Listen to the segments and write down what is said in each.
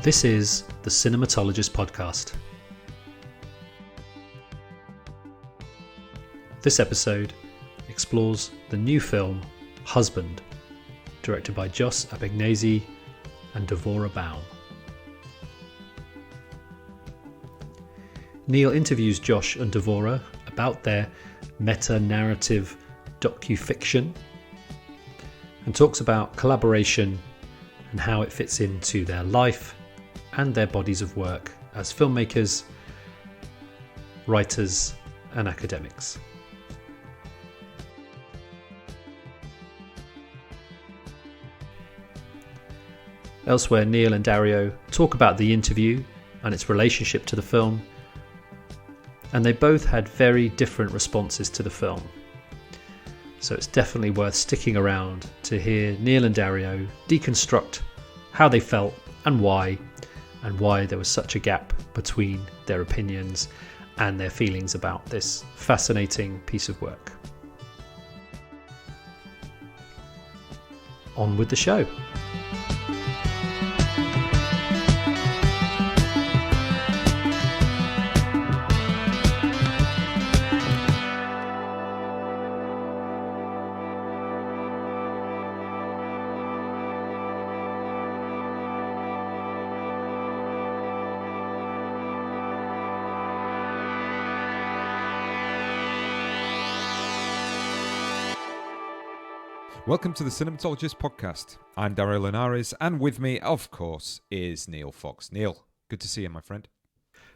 This is the Cinematologist Podcast. This episode explores the new film Husband, directed by Josh Appignanesi and Devorah Baum. Neil interviews Josh and Devorah about their meta-narrative docufiction and talks about collaboration and how it fits into their life and their bodies of work as filmmakers, writers, and academics. Elsewhere, Neil and Dario talk about the interview and its relationship to the film, and they both had very different responses to the film. So it's definitely worth sticking around to hear Neil and Dario deconstruct how they felt and why there was such a gap between their opinions and their feelings about this fascinating piece of work. On with the show. Welcome to the Cinematologist Podcast. I'm Dario Linares, and with me, of course, is Neil Fox. Neil, good to see you, my friend.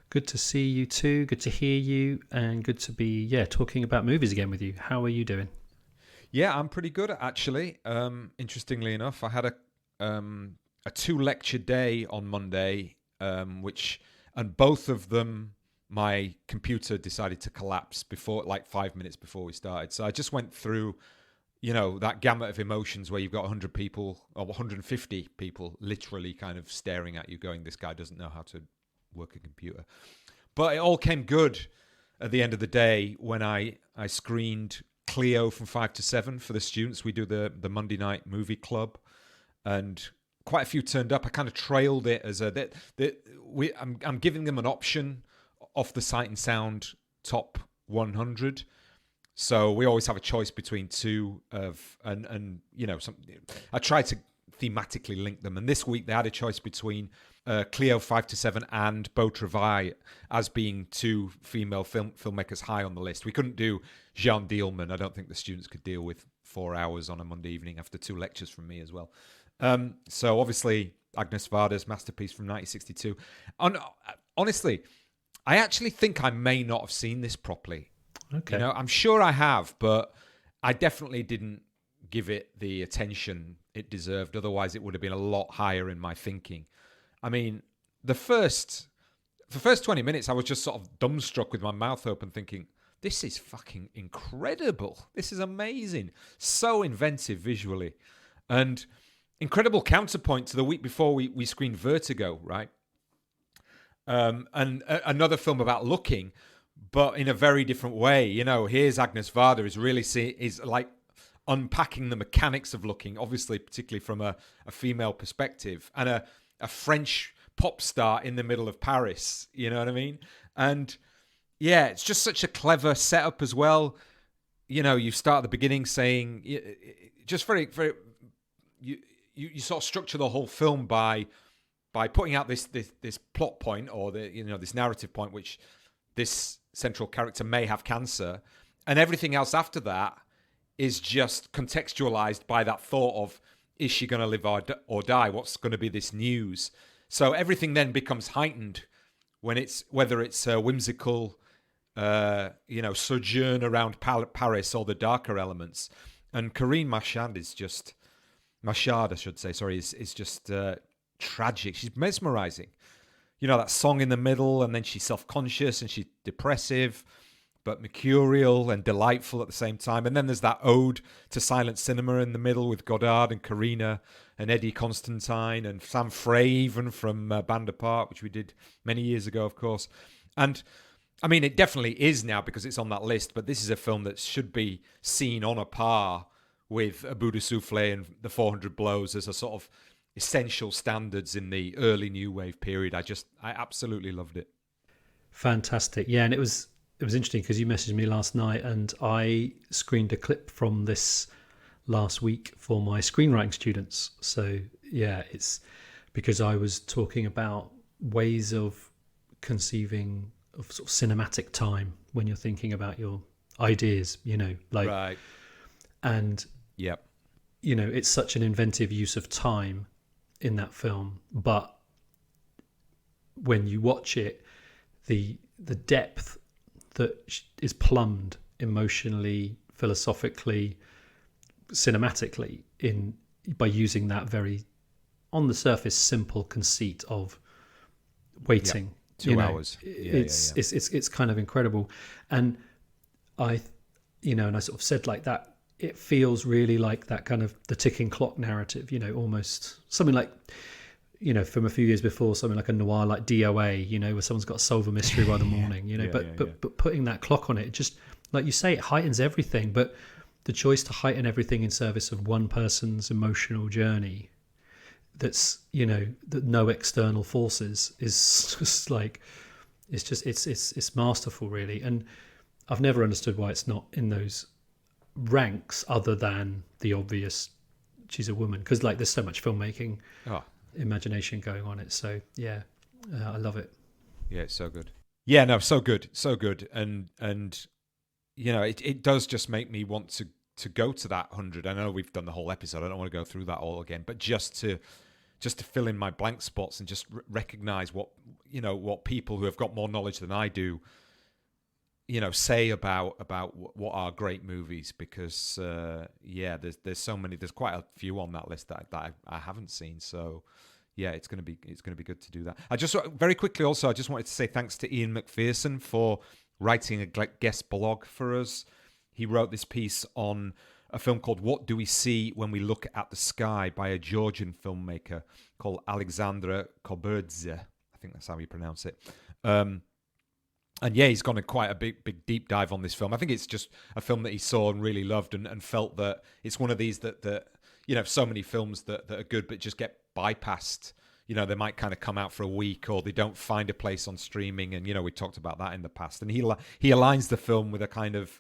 Good to see you too, good to hear you, and good to be talking about movies again with you. How are you doing? Yeah, I'm pretty good, actually. Interestingly enough, I had a two-lecture day on Monday, and both of them, my computer decided to collapse before, like 5 minutes before we started. So I just went through that gamut of emotions where you've got 100 people or 150 people literally kind of staring at you going, this guy doesn't know how to work a computer. But it all came good at the end of the day when I screened Cleo from 5 to 7 for the students. We do the Monday night movie club, and quite a few turned up. I kind of trailed it as I'm giving them an option off the Sight and Sound top 100. So we always have a choice between two I try to thematically link them. And this week they had a choice between Cleo 5 to 7 and Beau Travail as being two female filmmakers high on the list. We couldn't do Jeanne Dielman. I don't think the students could deal with 4 hours on a Monday evening after 2 lectures from me as well. So obviously Agnes Varda's masterpiece from 1962. Honestly, I actually think I may not have seen this properly. Okay. I'm sure I have, but I definitely didn't give it the attention it deserved. Otherwise, it would have been a lot higher in my thinking. I mean, the first 20 minutes, I was just sort of dumbstruck with my mouth open thinking, this is fucking incredible. This is amazing. So inventive visually. And incredible counterpoint to the week before we screened Vertigo, right? And another film about looking, but in a very different way. Here's Agnes Varda is like unpacking the mechanics of looking, obviously, particularly from a female perspective, and a French pop star in the middle of Paris. You know what I mean? And yeah, it's just such a clever setup as well. You start at the beginning saying, just very, very, you sort of structure the whole film by putting out this plot point or this narrative point, which this central character may have cancer, and everything else after that is just contextualized by that thought of, is she going to live or die? What's going to be this news? So everything then becomes heightened whether it's a whimsical, sojourn around Paris or the darker elements. And Corinne Machard is just tragic. She's mesmerizing. That song in the middle, and then she's self-conscious and she's depressive, but mercurial and delightful at the same time. And then there's that ode to silent cinema in the middle with Godard and Karina and Eddie Constantine and Sam Frey, even from Band Apart, which we did many years ago, of course. And I mean, it definitely is now because it's on that list, but this is a film that should be seen on a par with A Bout de Soufflé and The 400 Blows as a sort of essential standards in the early new wave period. I absolutely loved it. Fantastic. Yeah, and it was interesting because you messaged me last night and I screened a clip from this last week for my screenwriting students. So yeah, it's because I was talking about ways of conceiving of sort of cinematic time when you're thinking about your ideas, like, Right. And Yep. It's such an inventive use of time in that film, but when you watch it, the depth that is plumbed emotionally, philosophically, cinematically by using that very on the surface simple conceit of waiting. Yep. 2 hours. It's kind of incredible. And I sort of said like that, it feels really like that kind of the ticking clock narrative, almost something like, from a few years before, something like a noir like DOA, where someone's got to solve a mystery by the morning, but putting that clock on it, just like you say, it heightens everything. But the choice to heighten everything in service of one person's emotional journey, that's, that no external forces, is just like, it's masterful, really. And I've never understood why it's not in those ranks other than the obvious she's a woman, because like there's so much filmmaking imagination going on it. So yeah, I love it. Yeah, it's so good. Yeah, no, so good. And it does just make me want to go to that 100. I know we've done the whole episode, I don't want to go through that all again, but just to fill in my blank spots and just recognize what people who have got more knowledge than I do say about what are great movies, because there's so many, there's quite a few on that list that I haven't seen. So yeah, it's going to be good to do that. I just very quickly also, I just wanted to say thanks to Ian McPherson for writing a guest blog for us. He wrote this piece on a film called What Do We See When We Look at the Sky by a Georgian filmmaker called Alexandra Koberdze. I think that's how you pronounce it. And yeah, he's gone quite a big deep dive on this film. I think it's just a film that he saw and really loved, and felt that it's one of these that so many films that are good but just get bypassed. They might kind of come out for a week, or they don't find a place on streaming. And we talked about that in the past. And he aligns the film with a kind of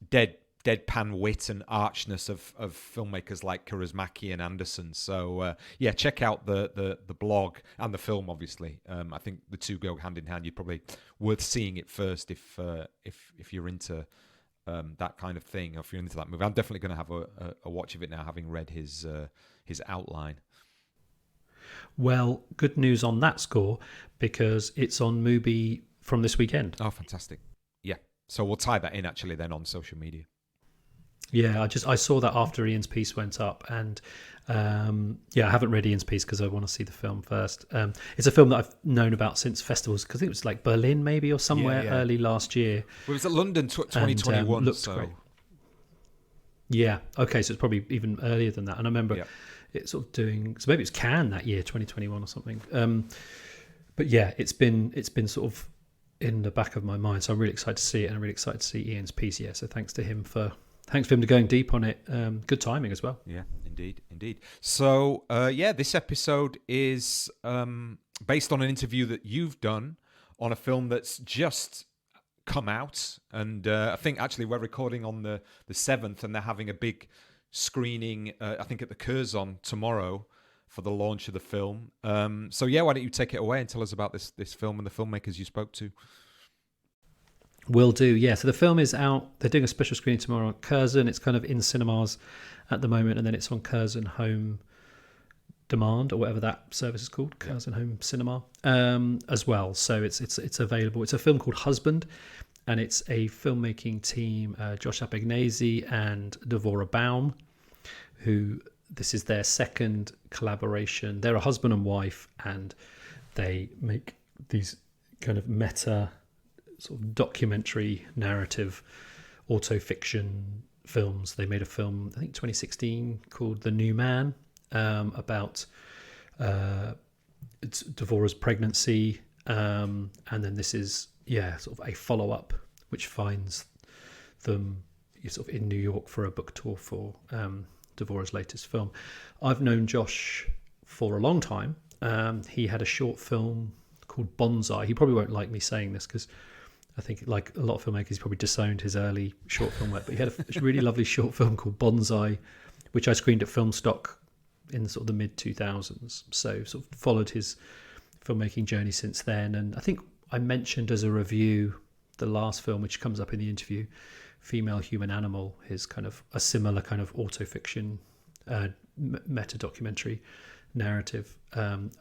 deadpan wit and archness of filmmakers like Kaurismäki and Anderson. So yeah, check out the blog and the film. Obviously, I think the two go hand in hand. You're probably worth seeing it first if you're into that kind of thing, or if you're into that movie. I'm definitely going to have a watch of it now, having read his outline. Well, good news on that score, because it's on Mubi from this weekend. Oh, fantastic! Yeah, so we'll tie that in actually then on social media. Yeah, I saw that after Ian's piece went up, and I haven't read Ian's piece because I want to see the film first. It's a film that I've known about since festivals, because it was like Berlin maybe, or somewhere early last year. Well, it was at London 2021. Looked so great. Yeah, okay, so it's probably even earlier than that. And I remember it sort of doing, so maybe it was Cannes that year, 2021 or something. But yeah, it's been sort of in the back of my mind, so I'm really excited to see it, and I'm really excited to see Ian's piece. Yeah, so thanks for him to going deep on it. Good timing as well. Yeah, indeed. So this episode is based on an interview that you've done on a film that's just come out, and I think actually we're recording on the 7th, and they're having a big screening I think at the Curzon tomorrow for the launch of the film. So yeah, why don't you take it away and tell us about this film and the filmmakers you spoke to? Will do, yeah. So the film is out. They're doing a special screening tomorrow on Curzon. It's kind of in cinemas at the moment, and then it's on Curzon Home Demand, or whatever that service is called, Curzon Home Cinema, as well. So it's available. It's a film called Husband, and it's a filmmaking team, Josh Appignanesi and Devorah Baum, who this is their second collaboration. They're a husband and wife, and they make these kind of meta sort of documentary narrative autofiction films. They made a film, I think 2016, called The New Man, about it's Devorah's pregnancy, and then this is sort of a follow-up which finds them sort of in New York for a book tour for Devorah's latest film. I've known Josh for a long time. He had a short film called Bonsai. He probably won't like me saying this because I think, like a lot of filmmakers, he's probably disowned his early short film work. But he had a really lovely short film called Bonsai, which I screened at Filmstock in sort of the mid 2000s. So sort of followed his filmmaking journey since then. And I think I mentioned as a review the last film, which comes up in the interview, Female Human Animal, his kind of a similar kind of autofiction, meta-documentary narrative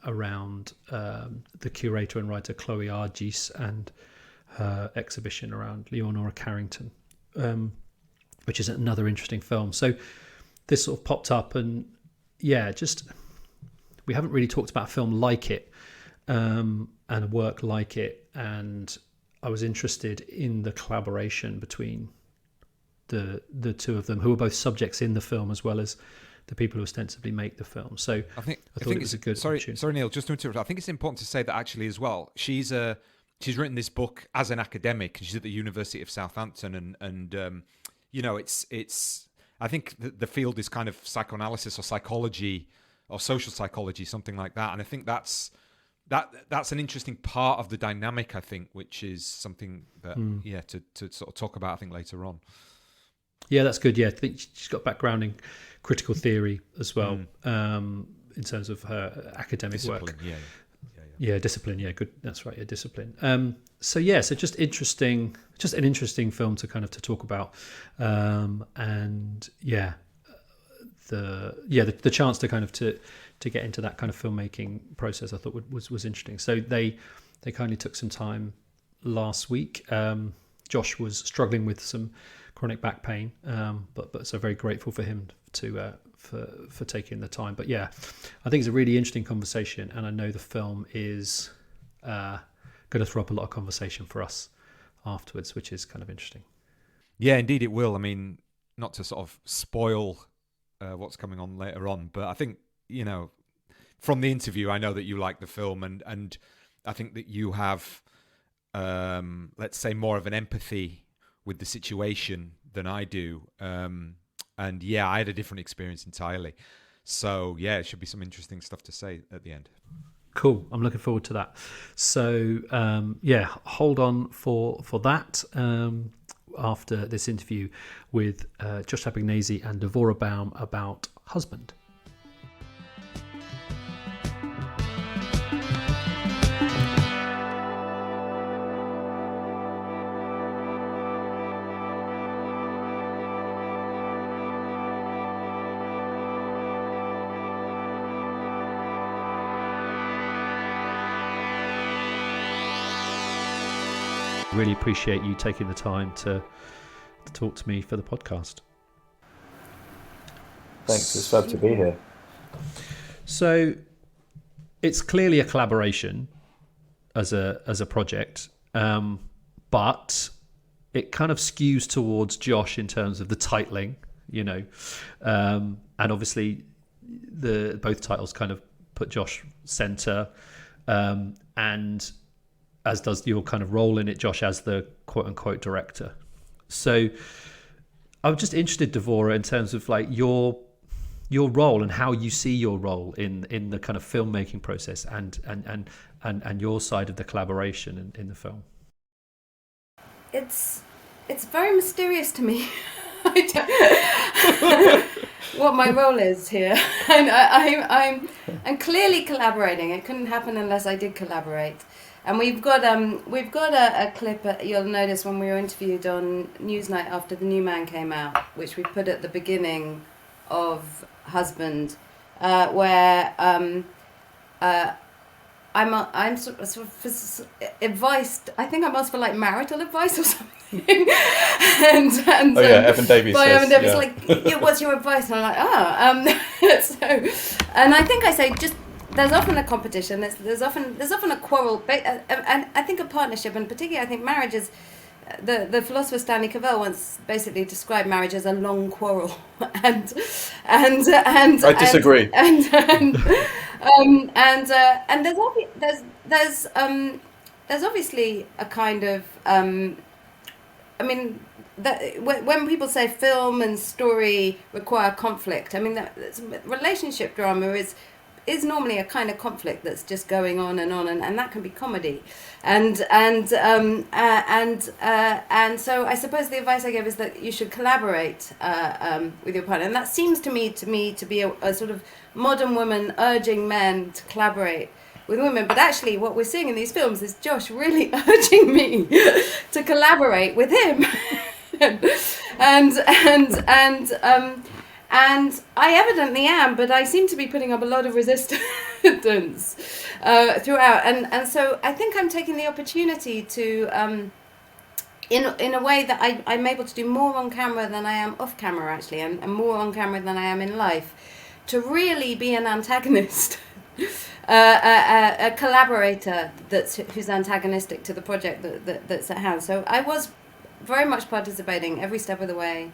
around the curator and writer Chloe Argy's and her exhibition around Leonora Carrington, which is another interesting film. So this sort of popped up, and just we haven't really talked about a film like it and a work like it, and I was interested in the collaboration between the two of them, who are both subjects in the film as well as the people who ostensibly make the film. So I thought it was a good opportunity. Sorry, Neil, just to interrupt. I think it's important to say that actually as well, she's written this book as an academic, and she's at the University of Southampton, and it's I think the field is kind of psychoanalysis or psychology or social psychology, something like that, and I think that's an interesting part of the dynamic, I think, which is something that to sort of talk about, I think, later on. Yeah, that's good. Yeah, I think she's got background in critical theory as well, in terms of her academic discipline, work. Yeah, discipline. Yeah, good. That's right. Yeah, discipline. So just an interesting film to kind of to talk about, and the chance to kind of to get into that kind of filmmaking process, I thought was interesting. So they kindly took some time last week. Josh was struggling with some chronic back pain, but so very grateful for him to for taking the time. But I think it's a really interesting conversation, and I know the film is going to throw up a lot of conversation for us afterwards, which is kind of interesting. Yeah, indeed it will. I mean, not to sort of spoil what's coming on later on, but I think, from the interview, I know that you like the film, and I think that you have, let's say, more of an empathy with the situation than I do. And I had a different experience entirely. So it should be some interesting stuff to say at the end. Cool. I'm looking forward to that. So hold on for that after this interview with Josh Appignanesi and Devorah Baum about Husband. Really appreciate you taking the time to talk to me for the podcast. Thanks, it's fab to be here. So it's clearly a collaboration as a project, but it kind of skews towards Josh in terms of the titling, and obviously both titles kind of put Josh center, and as does your kind of role in it, Josh, as the quote-unquote director. So I'm just interested, Devorah, in terms of like your role and how you see your role in the kind of filmmaking process and your side of the collaboration in the film. It's very mysterious to me what my role is here. I'm clearly collaborating. It couldn't happen unless I did collaborate. And we've got a clip you'll notice when we were interviewed on Newsnight after The New Man came out, which we put at the beginning of Husband, where I'm sort of advice. I think I'm asked for like marital advice or something. and Evan Davies by says, Evan Davies like, what's your advice? And I'm like, so, and I think I say just. There's often a competition. There's often a quarrel, and I think a partnership, and particularly I think marriage is. The philosopher Stanley Cavell once basically described marriage as a long quarrel, and I disagree. And there's obviously a kind of I mean. When people say film and story require conflict, I mean that relationship drama is normally a kind of conflict that's just going on, and that can be comedy, and so I suppose the advice I give is that you should collaborate with your partner, and that seems to me to be a sort of modern woman urging men to collaborate with women. But actually, what we're seeing in these films is Josh really urging me to collaborate with him, and I evidently am, but I seem to be putting up a lot of resistance throughout. And so I think I'm taking the opportunity to, in a way that I'm able to do more on camera than I am off camera, actually, and more on camera than I am in life, to really be an antagonist, a collaborator who's antagonistic to the project that's at hand. So I was very much participating every step of the way.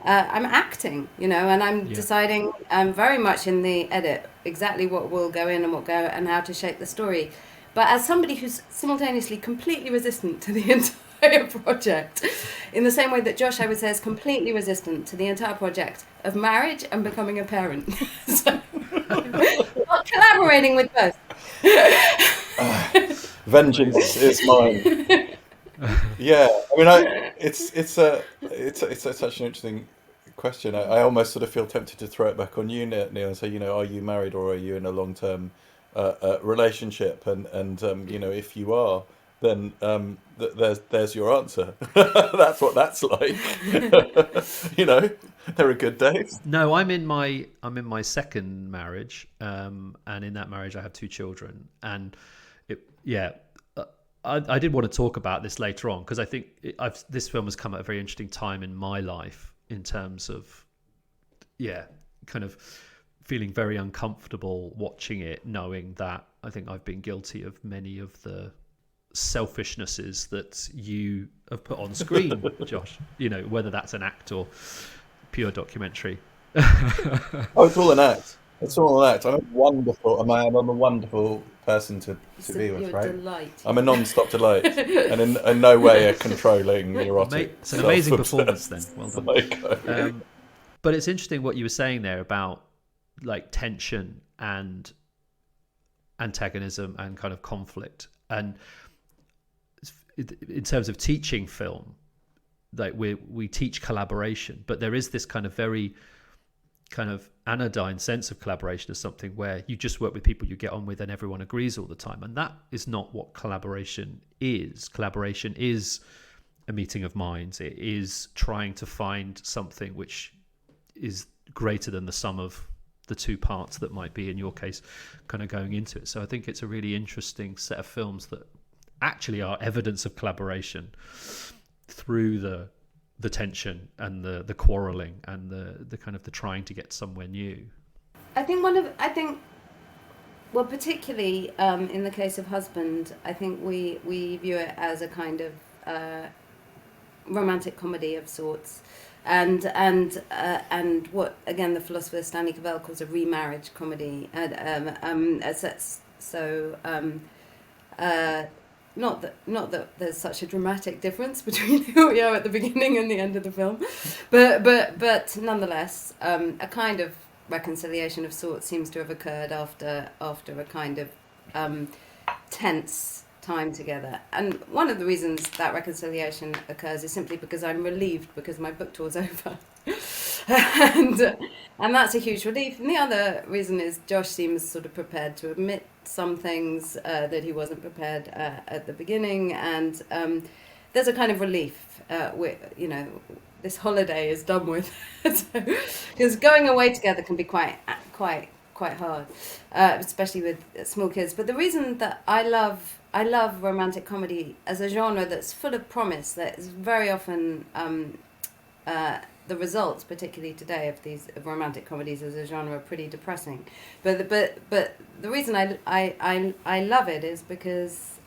I'm acting, and I'm deciding very much in the edit exactly what will go in and what go and how to shape the story. But as somebody who's simultaneously completely resistant to the entire project, in the same way that Josh, I would say, is completely resistant to the entire project of marriage and becoming a parent. So, not collaborating with both. Vengeance is mine. Yeah, I mean, it's such an interesting question. I almost sort of feel tempted to throw it back on you, Neil, and say, are you married or are you in a long-term relationship? And if you are, then there's your answer. That's what that's like. There are good days. No, I'm in my second marriage, and in that marriage I have 2 children, and I did want to talk about this later on, because I think this film has come at a very interesting time in my life in terms of, kind of feeling very uncomfortable watching it, knowing that I think I've been guilty of many of the selfishnesses that you have put on screen, Josh, whether that's an act or pure documentary. Oh, it's all an act. It's all an act. I'm a wonderful person to be with, right? Delight. I'm a non-stop delight, and in no way a controlling, neurotic. It's an amazing performance, then. Well done. But it's interesting what you were saying there about like tension and antagonism and kind of conflict, and in terms of teaching film, like we teach collaboration, but there is this kind of very kind of anodyne sense of collaboration as something where you just work with people you get on with and everyone agrees all the time, and that is not what collaboration is. Collaboration is a meeting of minds. It is trying to find something which is greater than the sum of the 2 parts that might be, in your case, kind of going into it. So I think it's a really interesting set of films that actually are evidence of collaboration through the tension and the quarrelling and the kind of the trying to get somewhere new. I think particularly in the case of Husband, I think we view it as a kind of romantic comedy of sorts, and what again the philosopher Stanley Cavell calls a remarriage comedy. Not that there's such a dramatic difference between who we are at the beginning and the end of the film, but nonetheless, a kind of reconciliation of sorts seems to have occurred after a kind of tense time together. And one of the reasons that reconciliation occurs is simply because I'm relieved because my book tour's over. and that's a huge relief. And the other reason is Josh seems sort of prepared to admit some things that he wasn't prepared at the beginning, and there's a kind of relief. This holiday is done with, because going away together can be quite hard, especially with small kids. But the reason that I love romantic comedy as a genre that's full of promise, that is very often the results, particularly today, of romantic comedies as a genre are pretty depressing. But the reason I love it is because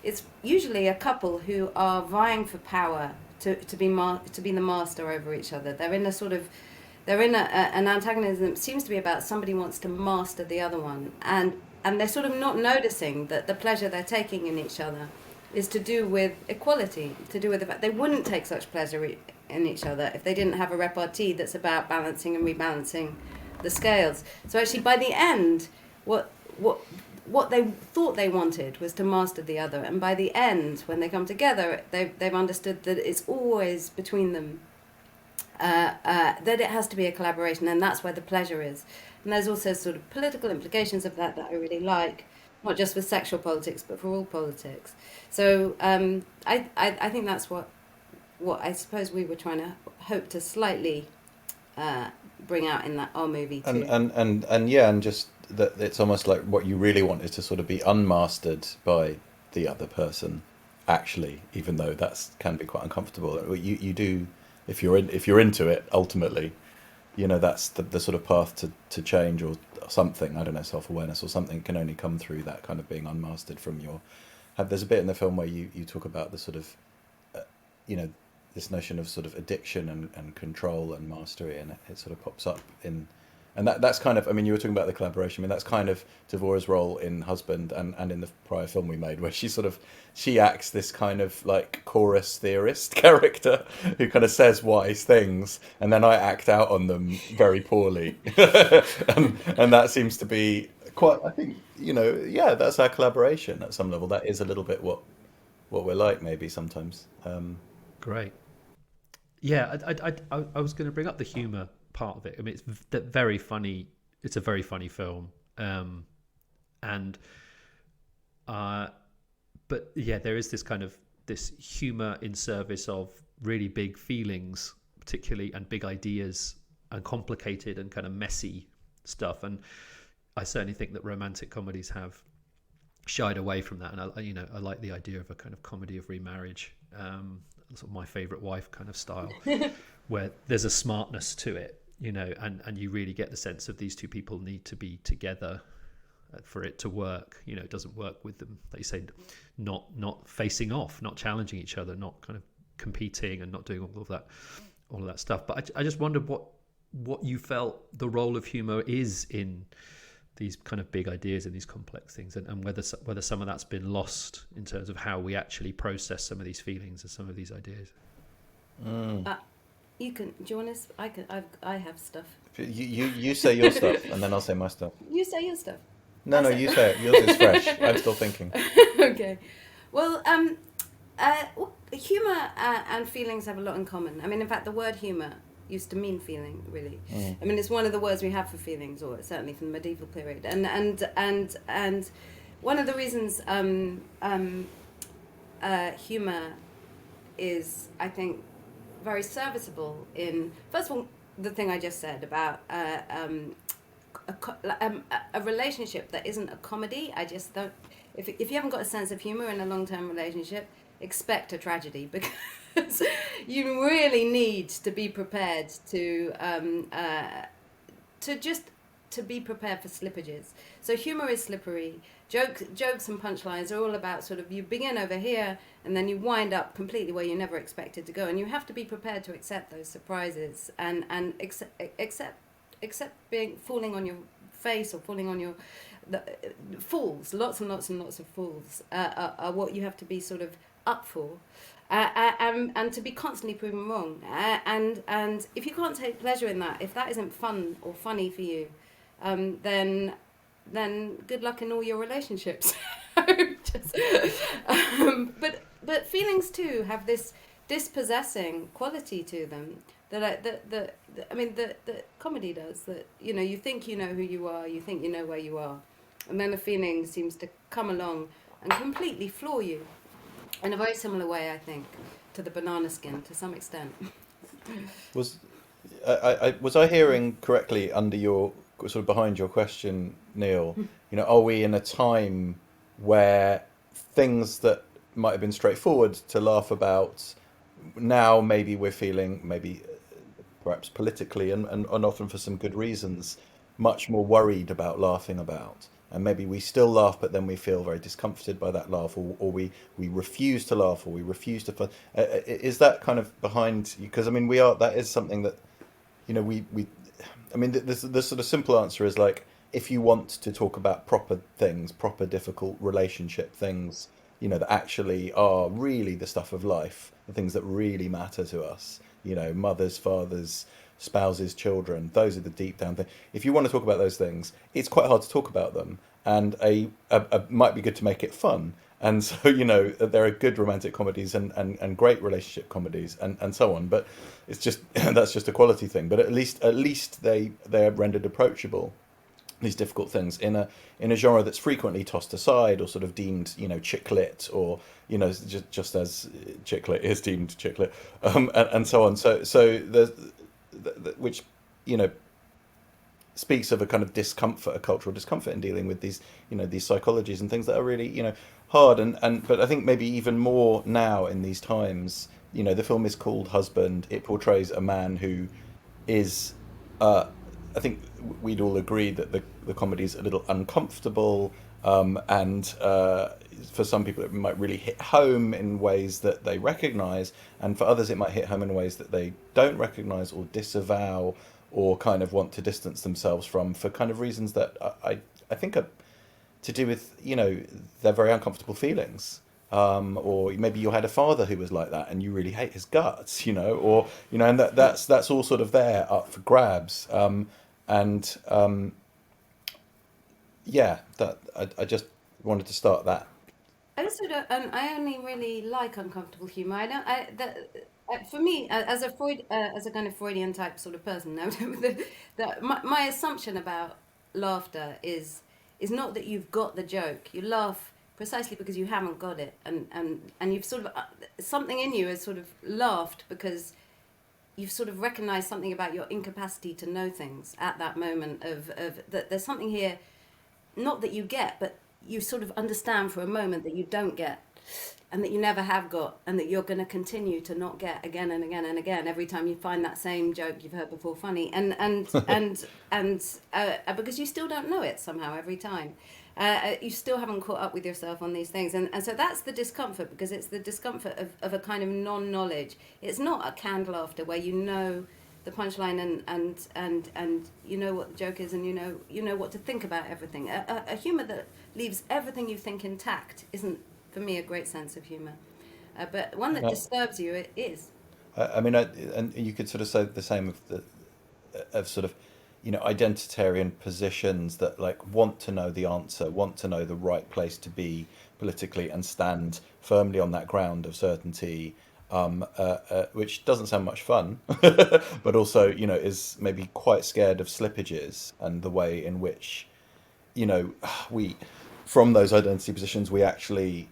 it's usually a couple who are vying for power to be the master over each other. They're in an antagonism that seems to be about somebody wants to master the other one, and they're sort of not noticing that the pleasure they're taking in each other is to do with equality, to do with the fact they wouldn't take such pleasure in each other if they didn't have a repartee that's about balancing and rebalancing the scales. So actually, by the end, what they thought they wanted was to master the other, and by the end, when they come together, they've understood that it's always between them, that it has to be a collaboration, and that's where the pleasure is. And there's also sort of political implications of that I really like, not just for sexual politics, but for all politics. So I think that's what I suppose we were trying to hope to slightly bring out in our movie too. And just that it's almost like what you really want is to sort of be unmastered by the other person, actually, even though that's can be quite uncomfortable. You do, if you're into it, ultimately, that's the sort of path to change or something. I don't know, self-awareness or something can only come through that kind of being unmastered from your. There's a bit in the film where you talk about the sort of, this notion of sort of addiction and control and mastery, and it sort of pops up in. And that's kind of, you were talking about the collaboration. That's kind of Devorah's role in Husband and in the prior film we made, where she acts this kind of like chorus theorist character who kind of says wise things, and then I act out on them very poorly. and that seems to be quite, I think, that's our collaboration at some level. That is a little bit what we're like maybe sometimes. Great. Yeah, I was going to bring up the humour part of it. It's very funny. It's a very funny film, but yeah, there is this humour in service of really big feelings, particularly, and big ideas, and complicated and kind of messy stuff. And I certainly think that romantic comedies have shied away from that. And I like the idea of a kind of comedy of remarriage, sort of My Favorite Wife kind of style, where there's a smartness to it. And you really get the sense of these two people need to be together for it to work. It doesn't work with them, like you say, not facing off, not challenging each other, not kind of competing, and not doing all of that stuff. But I just wondered what you felt the role of humour is in these kind of big ideas and these complex things, and whether some of that's been lost in terms of how we actually process some of these feelings and some of these ideas. You can. Do you want to? I have stuff. You say your stuff, and then I'll say my stuff. You say your stuff. No, you say it. Yours is fresh. I'm still thinking. Okay. Well, humour and feelings have a lot in common. In fact, the word humour used to mean feeling, really. It's one of the words we have for feelings, or certainly from the medieval period. And one of the reasons humour is, I think, very serviceable in, first of all, the thing I just said about a relationship that isn't a comedy. I just don't, if you haven't got a sense of humour in a long-term relationship, expect a tragedy, because you really need to be prepared to be prepared for slippages. So humour is slippery. Jokes and punchlines are all about sort of, you begin over here and then you wind up completely where you never expected to go, and you have to be prepared to accept those surprises and accept being falling on your face or falling on your falls. Lots and lots and lots of falls are what you have to be sort of up for, and to be constantly proven wrong. And if you can't take pleasure in that, if that isn't fun or funny for you, then good luck in all your relationships. But feelings too have this dispossessing quality to them that comedy does. That you think you know who you are, you think you know where you are, and then a feeling seems to come along and completely floor you in a very similar way, I think, to the banana skin to some extent. Was I hearing correctly under your sort of behind your question, Neil? Are we in a time where things that might have been straightforward to laugh about, now maybe we're feeling, maybe perhaps politically and often for some good reasons, much more worried about laughing about? And maybe we still laugh, but then we feel very discomforted by that laugh, or we refuse to laugh, or we refuse to fun. Is that kind of behind you? Because that is something that, the sort of simple answer is like, if you want to talk about proper things, proper difficult relationship things, that actually are really the stuff of life, the things that really matter to us, mothers, fathers, spouses, children. Those are the deep down things. If you want to talk about those things, it's quite hard to talk about them, and a might be good to make it fun. And so, there are good romantic comedies and great relationship comedies and so on. But it's just that's just a quality thing. But at least they're rendered approachable, these difficult things, in a genre that's frequently tossed aside or sort of deemed chick lit, or just as chick lit is deemed chick lit, and so on. So there's which speaks of a kind of discomfort, a cultural discomfort in dealing with these these psychologies and things that are really hard, but I think maybe even more now in these times. The film is called Husband. It portrays a man who is I think we'd all agree that the comedy is a little uncomfortable, and for some people it might really hit home in ways that they recognise, and for others it might hit home in ways that they don't recognise or disavow, or kind of want to distance themselves from, for kind of reasons that I think are to do with their very uncomfortable feelings. Or maybe you had a father who was like that and you really hate his guts, or and that's all sort of there up for grabs. That I just wanted to start that. I also don't, I only really like uncomfortable humor. For me, as a kind of Freudian type sort of person, my assumption about laughter is not that you've got the joke. You laugh precisely because you haven't got it, and you've sort of something in you has sort of laughed because you've sort of recognized something about your incapacity to know things at that moment of that there's something here, not that you get, but you sort of understand for a moment that you don't get, and that you never have got, and that you're going to continue to not get again and again and again every time you find that same joke you've heard before funny, and because you still don't know it somehow every time. You still haven't caught up with yourself on these things, and so that's the discomfort, because it's the discomfort of a kind of non-knowledge. It's not a canned laughter where you know the punchline and you know what the joke is, and you know what to think about everything. A humour that leaves everything you think intact isn't, for me, a great sense of humour, but one that disturbs you, it is. And you could sort of say the same of sort of identitarian positions that want to know the answer, want to know the right place to be politically, and stand firmly on that ground of certainty, which doesn't sound much fun, but also is maybe quite scared of slippages, and the way in which we, from those identity positions, we actually,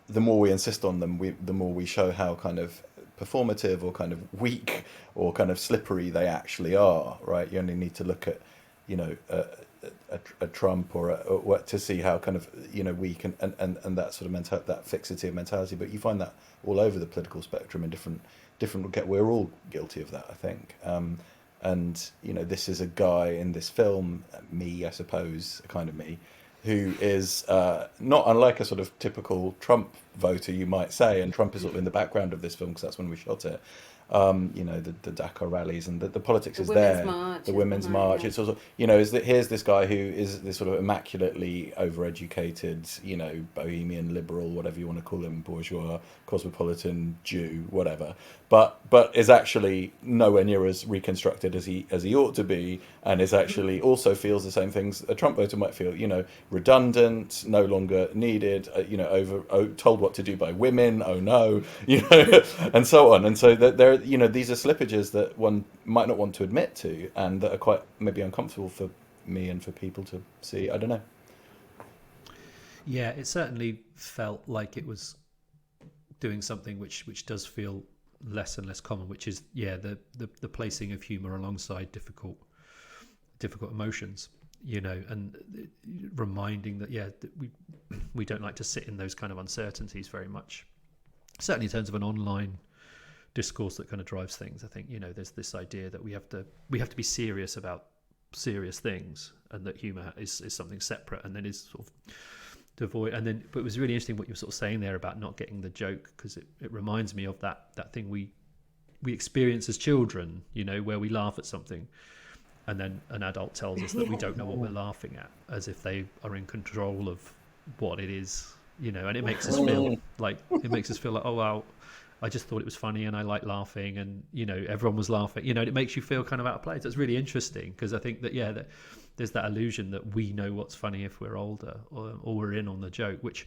the more we insist on them, the more we show how kind of performative or kind of weak or kind of slippery they actually are, right? You only need to look at a Trump or what to see how kind of weak and that sort of that fixity of mentality. But you find that all over the political spectrum in different. We're all guilty of that, I think. And this is a guy in this film, me, I suppose, a kind of me, who is not unlike a sort of typical Trump voter, you might say, and Trump is sort of in the background of this film because that's when we shot it. The Dakar rallies and the politics is there. The Women's March. Yeah. It's also, is that here's this guy who is this sort of immaculately overeducated, bohemian liberal, whatever you want to call him, bourgeois, cosmopolitan, Jew, whatever, but is actually nowhere near as reconstructed as he ought to be, and is actually also feels the same things a Trump voter might feel, redundant, no longer needed, told what to do by women, oh no, and so on. And so that there, these are slippages that one might not want to admit to, and that are quite maybe uncomfortable for me and for people to see. I don't know. Yeah, it certainly felt like it was doing something which does feel less and less common, which is the placing of humor alongside difficult emotions, and reminding that that we don't like to sit in those kind of uncertainties very much, certainly in terms of an online discourse that kind of drives things. I think there's this idea that we have to be serious about serious things, and that humor is something separate and then is sort of devoid. And then, but it was really interesting what you were sort of saying there about not getting the joke, because it reminds me of that thing we experience as children, where we laugh at something and then an adult tells us that we don't know what we're laughing at, as if they are in control of what it is, and it makes us feel like, oh wow, I just thought it was funny and I liked laughing, and everyone was laughing, and it makes you feel kind of out of place. That's really interesting, because I think that that there's that illusion that we know what's funny if we're older, or we're in on the joke, which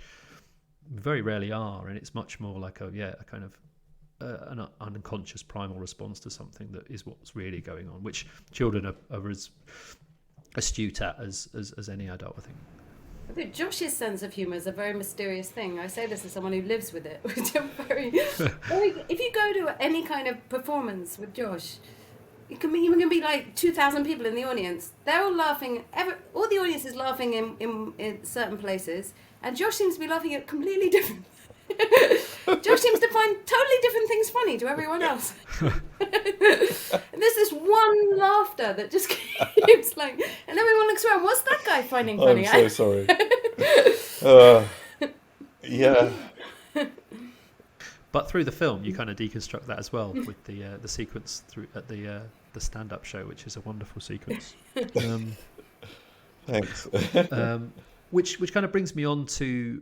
we very rarely are, and it's much more like a kind of an unconscious primal response to something that is what's really going on, which children are as astute at as any adult, I think. I think Josh's sense of humour is a very mysterious thing. I say this as someone who lives with it. Which I'm very, if you go to any kind of performance with Josh, it can be even going to be like 2,000 people in the audience. They're all laughing. All the audience is laughing in certain places, and Josh seems to be laughing at completely different. Josh seems to find totally different things funny to everyone else. And there's this one laughter that just keeps like, and everyone looks around. What's that guy finding funny? I'm so sorry. Yeah. But through the film, you kind of deconstruct that as well with the sequence through at the stand-up show, which is a wonderful sequence. Thanks. Which kind of brings me on to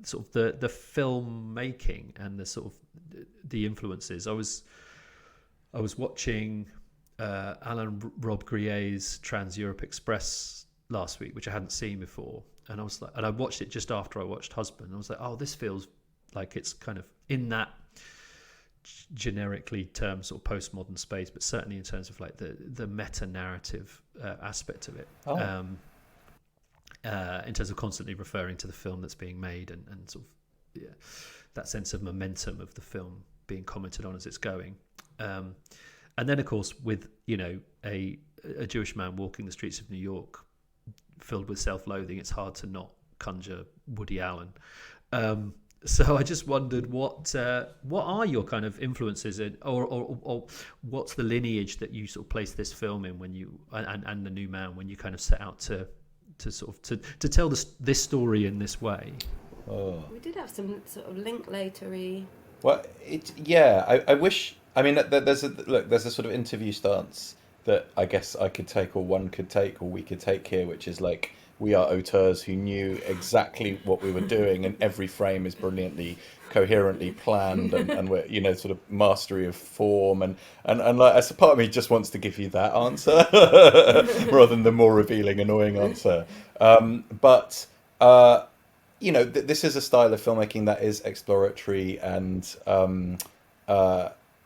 sort of the filmmaking and the sort of the influences. I was watching Alan Rob Grier's Trans-Europe Express last week, which I hadn't seen before, and I watched it just after I watched Husband. And I was like, oh, this feels like it's kind of in that generically termed sort of postmodern space, but certainly in terms of like the meta narrative aspect of it. In terms of constantly referring to the film that's being made, and sort of that sense of momentum of the film being commented on as it's going. And then, of course, with a Jewish man walking the streets of New York filled with self-loathing, it's hard to not conjure Woody Allen. So I just wondered what are your kind of influences, or what's the lineage that you sort of place this film in when you and The New Man, when you kind of set out to tell this story in this way? Oh. We did have some sort of Linklater-y. Well, I wish. I mean, there's a sort of interview stance that I guess I could take, or one could take, or we could take here, which is like, we are auteurs who knew exactly what we were doing, and every frame is brilliantly, coherently planned, and we're sort of mastery of form, and like, as a part of me just wants to give you that answer rather than the more revealing, annoying answer. But this is a style of filmmaking that is exploratory, and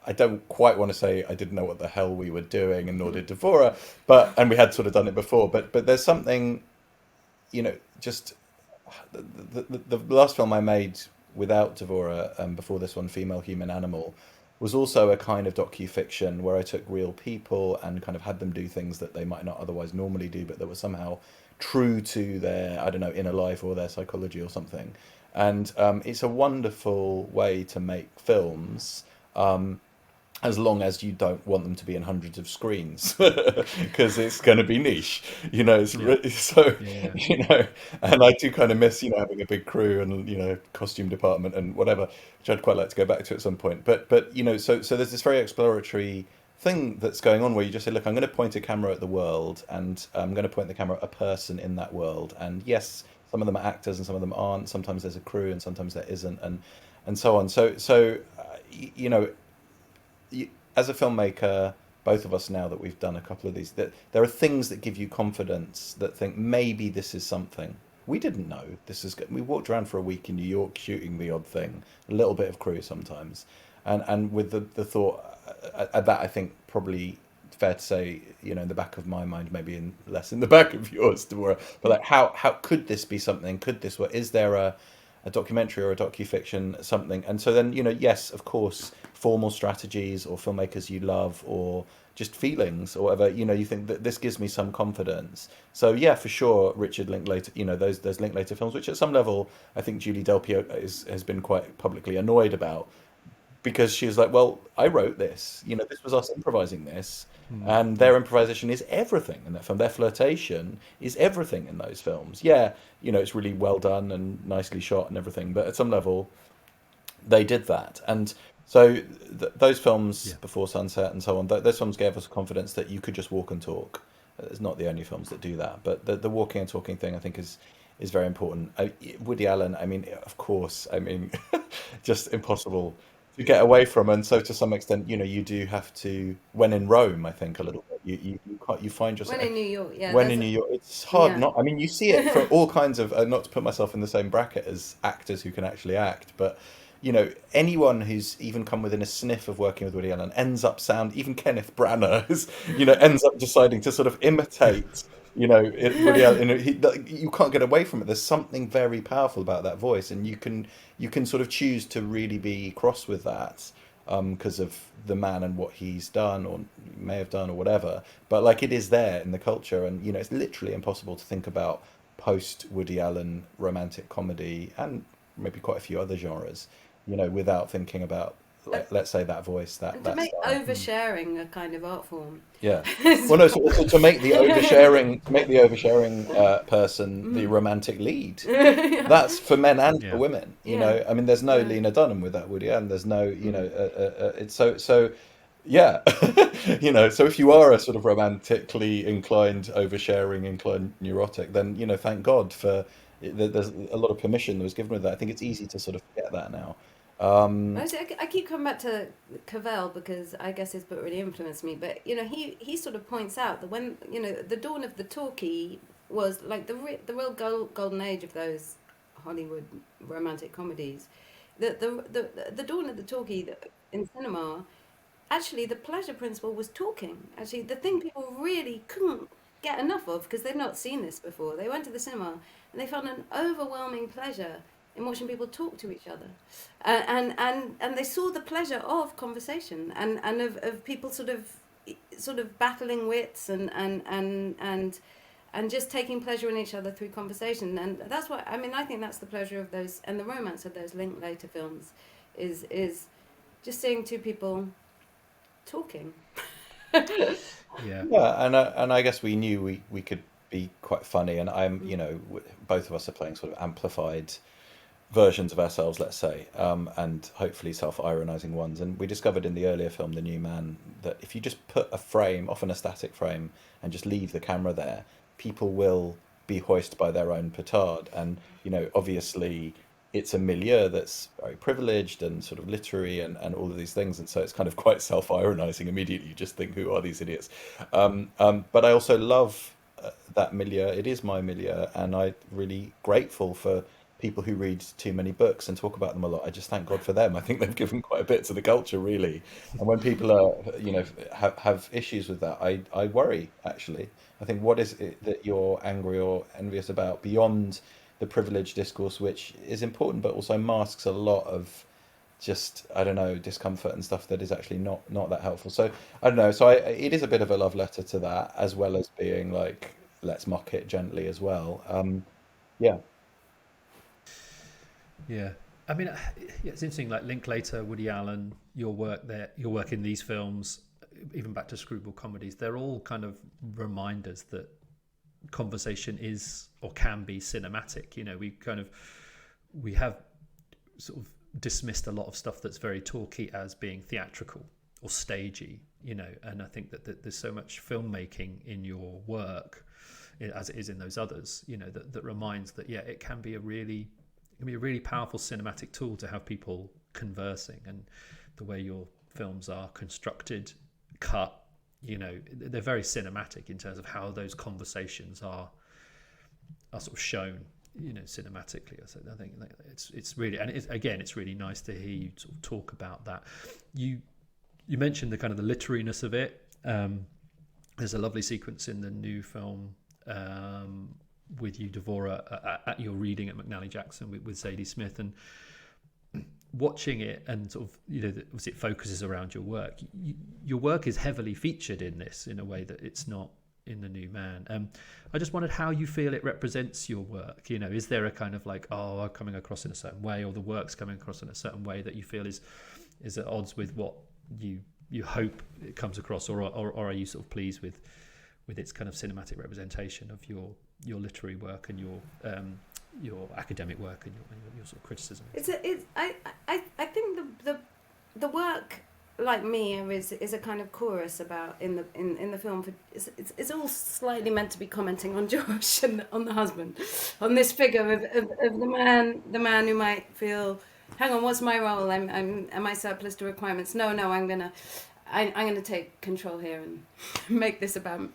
I don't quite want to say I didn't know what the hell we were doing, and nor did Devorah, and we had sort of done it before, but there's something, just the last film I made without Devorah, before this one, Female Human Animal, was also a kind of docu-fiction where I took real people and kind of had them do things that they might not otherwise normally do, but that were somehow true to their, I don't know, inner life or their psychology or something. And it's a wonderful way to make films, as long as you don't want them to be in hundreds of screens, because it's going to be niche, and I do kind of miss, having a big crew and, costume department and whatever, which I'd quite like to go back to at some point. But so there's this very exploratory thing that's going on where you just say, look, I'm going to point a camera at the world, and I'm going to point the camera at a person in that world. And yes, some of them are actors and some of them aren't. Sometimes there's a crew and sometimes there isn't, and so on. So as a filmmaker, both of us, now that we've done a couple of these, that there are things that give you confidence, that think maybe this is something. We didn't know this is good. We walked around for a week in New York shooting the odd thing, a little bit of crew sometimes, and with the thought that, I think probably fair to say, in the back of my mind, maybe less in the back of yours, Devorah, but like, how could this be something? Could this work? Is there a documentary or a docu-fiction, something? And so then, yes, of course, formal strategies or filmmakers you love or just feelings or whatever, you think that this gives me some confidence. So yeah, for sure, Richard Linklater, those Linklater films, which at some level, I think Julie Delpy has been quite publicly annoyed about, because she was like, well, I wrote this, this was us improvising this. And their improvisation is everything in that film. Their flirtation is everything in those films. Yeah, it's really well done and nicely shot and everything, but at some level, they did that. And so those films, Before Sunset and so on, those films gave us confidence that you could just walk and talk. It's not the only films that do that, but the walking and talking thing, I think, is very important. Woody Allen, of course, just impossible to get away from. And so to some extent, you do have to, when in Rome, I think a little bit, you find yourself. When in New York, yeah. When in New York, it's hard Yeah. not. I mean, you see it for all kinds of. Not to put myself in the same bracket as actors who can actually act, but anyone who's even come within a sniff of working with Woody Allen ends up even Kenneth Branagh is, ends up deciding to sort of imitate. Woody Allen, you can't get away from it. There's something very powerful about that voice, and you can sort of choose to really be cross with that because of the man and what he's done or may have done or whatever. But like, it is there in the culture, and it's literally impossible to think about post Woody Allen romantic comedy and maybe quite a few other genres, without thinking about, let's say, that voice, And to that make style. oversharing a kind of art form. Yeah. Well, no. So to make the oversharing, person the romantic lead. That's for men and for women. Yeah. I mean, there's no Lena Dunham without Woody Allen. There's no, it's so. Yeah. So if you are a sort of romantically inclined, inclined neurotic, then thank God for. There's a lot of permission that was given with that. I think it's easy to sort of forget that now. I keep coming back to Cavell because I guess his book really influenced me. But he sort of points out that when the dawn of the talkie was like the real golden age of those Hollywood romantic comedies. The dawn of the talkie in cinema, actually the pleasure principle was talking. Actually, the thing people really couldn't get enough of because they'd not seen this before. They went to the cinema and they found an overwhelming pleasure in watching people talk to each other, and they saw the pleasure of conversation and of people sort of battling wits and just taking pleasure in each other through conversation. And that's what I think that's the pleasure of those, and the romance of those Linklater films is just seeing two people talking. Yeah, and I guess we knew we could be quite funny, and both of us are playing sort of amplified versions of ourselves, let's say, and hopefully self-ironizing ones. And we discovered in the earlier film, The New Man, that if you just put a frame, often a static frame, and just leave the camera there, people will be hoisted by their own petard. And obviously it's a milieu that's very privileged and sort of literary and all of these things, and so it's kind of quite self-ironizing immediately. You just think, who are these idiots? But I also love that milieu. It is my milieu, and I'm really grateful for people who read too many books and talk about them a lot. I just thank God for them. I think they've given quite a bit to the culture, really. And when people are, have issues with that, I worry, actually. I think, what is it that you're angry or envious about beyond the privileged discourse, which is important, but also masks a lot of just, I don't know, discomfort and stuff that is actually not that helpful. So I don't know. So it is a bit of a love letter to that, as well as being like, let's mock it gently as well. Yeah. Yeah, I mean, it's interesting. Like Linklater, Woody Allen, your work in these films, even back to screwball comedies, they're all kind of reminders that conversation is or can be cinematic. We have sort of dismissed a lot of stuff that's very talky as being theatrical or stagey. And I think that there's so much filmmaking in your work, as it is in those others. That reminds that it can be a really powerful cinematic tool to have people conversing, and the way your films are constructed, cut, they're very cinematic in terms of how those conversations are sort of shown, cinematically. I think it's really, and it's really nice to hear you sort of talk about that. You mentioned the kind of the literariness of it. There's a lovely sequence in the new film with you, Devorah, at your reading at McNally Jackson with Zadie Smith, and watching it, and sort of it focuses around your work. Your work is heavily featured in this in a way that it's not in The New Man. I just wondered how you feel it represents your work. Is there a kind of like, I'm coming across in a certain way, or the work's coming across in a certain way that you feel is at odds with what you hope it comes across, or are you sort of pleased with its kind of cinematic representation of your literary work and your academic work and your sort of criticism? I think the work, like me, is a kind of chorus about in the film. It's all slightly meant to be commenting on Josh and on the husband, on this figure of the man who might feel hang on, what's my role? Am I surplus to requirements? No, I'm gonna take control here and make this about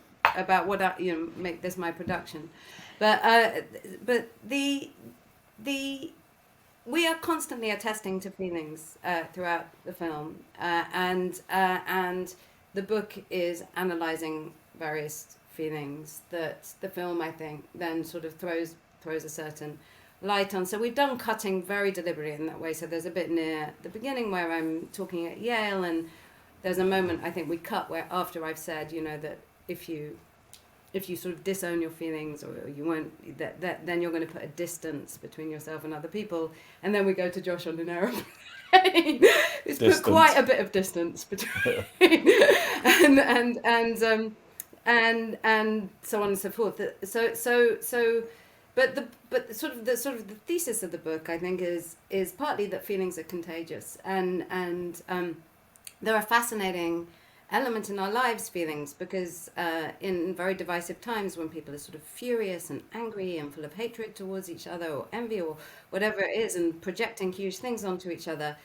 what make this my production. But we are constantly attesting to feelings throughout the film, and the book is analysing various feelings that the film, I think, then sort of throws a certain light on. So we've done cutting very deliberately in that way. So there's a bit near the beginning where I'm talking at Yale, and there's a moment I think we cut where after I've said, that if you sort of disown your feelings, or you won't, that then you're going to put a distance between yourself and other people, and then we go to Josh on an aeroplane. It's put quite a bit of distance between, and so on and so forth. But sort of the thesis of the book, I think, is partly that feelings are contagious, and there are fascinating element in our lives, feelings, because in very divisive times when people are sort of furious and angry and full of hatred towards each other, or envy, or whatever it is, and projecting huge things onto each other,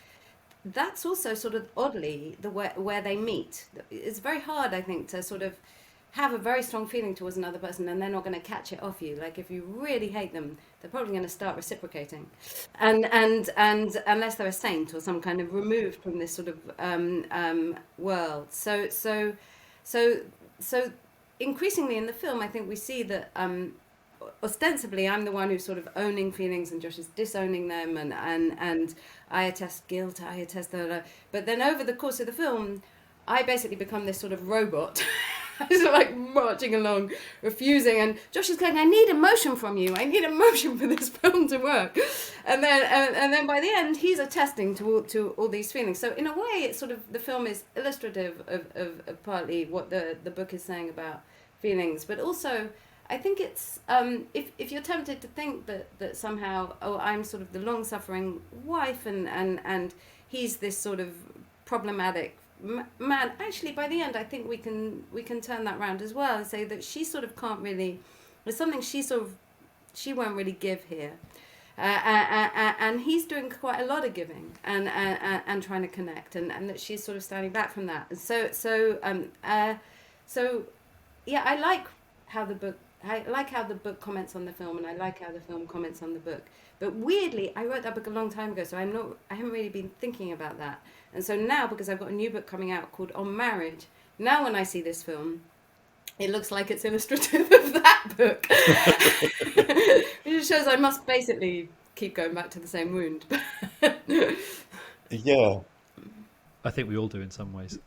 that's also sort of oddly the where they meet. It's very hard, I think, to sort of have a very strong feeling towards another person and they're not going to catch it off you. Like if you really hate them, they're probably going to start reciprocating, and unless they're a saint or some kind of removed from this sort of world. So increasingly in the film, I think we see that ostensibly I'm the one who's sort of owning feelings and Josh is disowning them, and I attest guilt, I attest but then over the course of the film, I basically become this sort of robot. Sort of like marching along, refusing, and Josh is going, I need emotion from you. I need emotion for this film to work. And then by the end, he's attesting to all these feelings. So in a way, it's sort of, the film is illustrative of partly what the book is saying about feelings, but also I think it's if you're tempted to think that somehow, I'm sort of the long-suffering wife and he's this sort of problematic man, actually by the end I think we can turn that round as well and say that she sort of can't really, there's something she won't really give here, and he's doing quite a lot of giving and trying to connect, and that she's sort of standing back from that. So yeah, I like how the book comments on the film, and I like how the film comments on the book. But weirdly, I wrote that book a long time ago, so I haven't really been thinking about that. And so now, because I've got a new book coming out called On Marriage, now when I see this film, it looks like it's illustrative of that book. Which shows I must basically keep going back to the same wound. Yeah. I think we all do in some ways.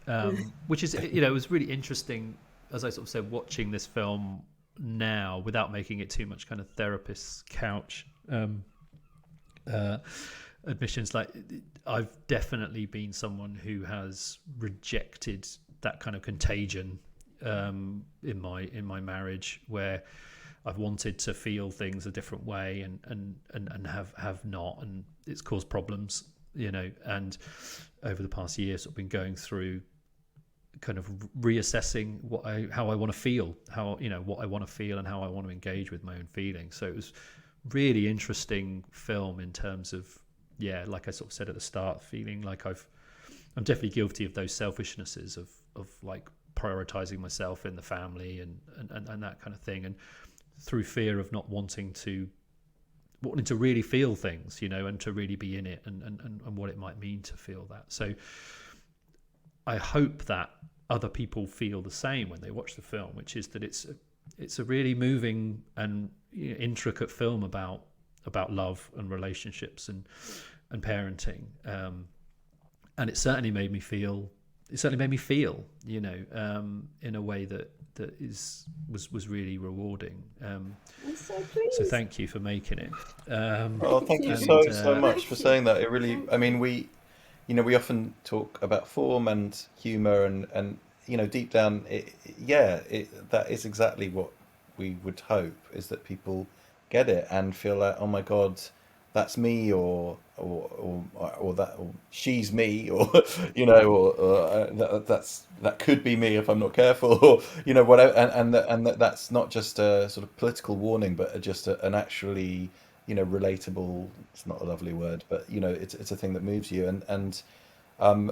Which is, it was really interesting, as I sort of said, watching this film now without making it too much kind of therapist's couch admissions. Like, I've definitely been someone who has rejected that kind of contagion in my marriage, where I've wanted to feel things a different way and have not, and it's caused problems, and over the past years I've been going through kind of reassessing how I want to feel, what I want to feel and how I want to engage with my own feelings. So it was really interesting film in terms of, like I sort of said at the start, feeling like I'm definitely guilty of those selfishnesses of like prioritizing myself in the family and that kind of thing, and through fear of not wanting to really feel things, and to really be in it and what it might mean to feel that. So I hope that other people feel the same when they watch the film, which is that it's a really moving and intricate film about love and relationships and parenting, and it certainly made me feel in a way that was really rewarding. I'm so pleased. So thank you for making it. Thank you so much for saying that. It really, I mean, we often talk about form and humor, and deep down, that is exactly what we would hope, is that people get it and feel like, oh my God, that's me, or that, or she's me, or that could be me if I'm not careful, or whatever, and that's not just a sort of political warning, but just an actually relatable. It's not a lovely word, but it's a thing that moves you, and um,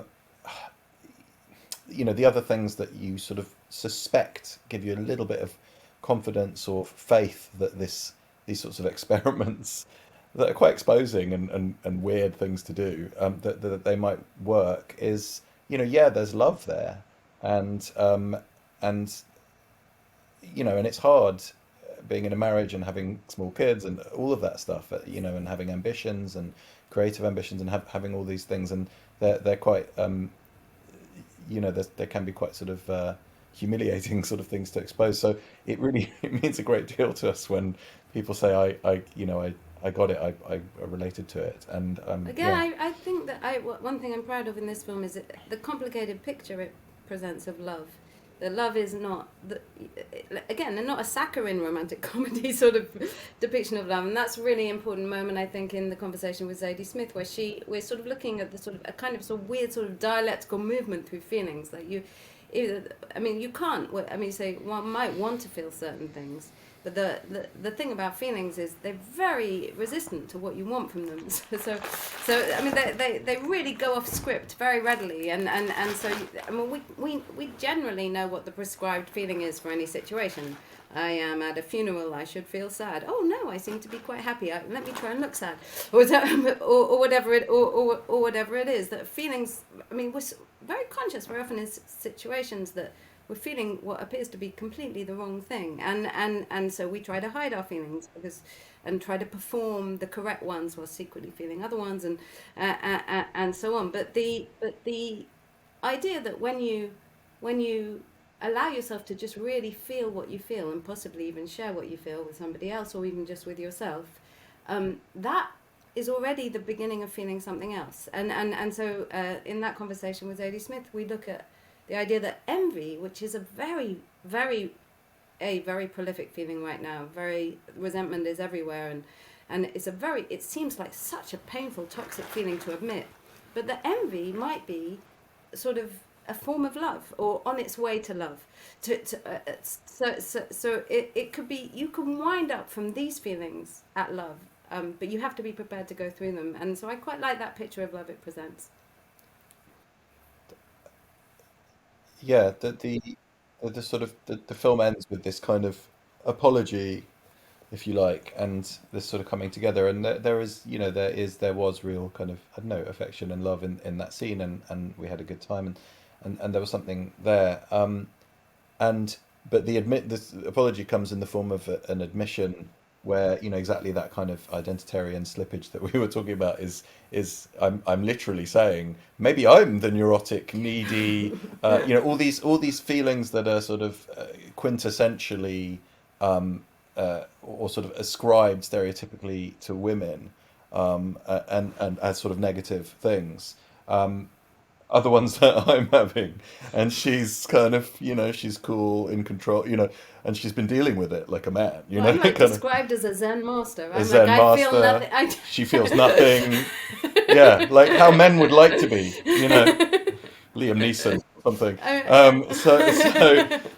the other things that you sort of suspect give you a little bit of confidence or faith that these sorts of experiments that are quite exposing and weird things to do, that they might work, is there's love there, and and it's hard being in a marriage and having small kids and all of that stuff, and having ambitions and creative ambitions and having all these things, and they're quite there can be quite sort of humiliating sort of things to expose. So it means a great deal to us when people say I got it, I related to it, and again, I think that one thing I'm proud of in this film is the complicated picture it presents of love. That love is not again, not a saccharine romantic comedy sort of depiction of love, and that's a really important moment, I think, in the conversation with Zadie Smith, where we're sort of looking at the sort of a kind of sort of weird sort of dialectical movement through feelings that you can't. You say one might want to feel certain things, but the thing about feelings is they're very resistant to what you want from them. So they really go off script very readily, and so we generally know what the prescribed feeling is for any situation. I am at a funeral, I should feel sad. Oh no, I seem to be quite happy. Let me try and look sad, or whatever it is. That feelings. We're very conscious very often in situations that we're feeling what appears to be completely the wrong thing, and so we try to hide our feelings and try to perform the correct ones while secretly feeling other ones, and so on. But the idea that when you allow yourself to just really feel what you feel, and possibly even share what you feel with somebody else, or even just with yourself, that is already the beginning of feeling something else. And so in that conversation with Zadie Smith, we look at the idea that envy, which is a very, very prolific feeling right now, resentment is everywhere, and it seems like such a painful, toxic feeling to admit, but that envy might be sort of a form of love, or on its way to love. So it could be, you can wind up from these feelings at love, but you have to be prepared to go through them. And so I quite like that picture of love it presents. Yeah, the sort of the film ends with this kind of apology, if you like, and this sort of coming together, and there was real kind of, I don't know, affection and love in that scene, and we had a good time, and there was something there, but this apology comes in the form of an admission where exactly that kind of identitarian slippage that we were talking about is I'm literally saying maybe I'm the neurotic, needy, all these feelings that are sort of quintessentially or sort of ascribed stereotypically to women, and as sort of negative things, are the ones that I'm having, and she's kind of she's cool, in control, and she's been dealing with it like a man, I'm like described as a Zen master. I feel nothing. She feels nothing. Yeah, like how men would like to be, Liam Neeson or something.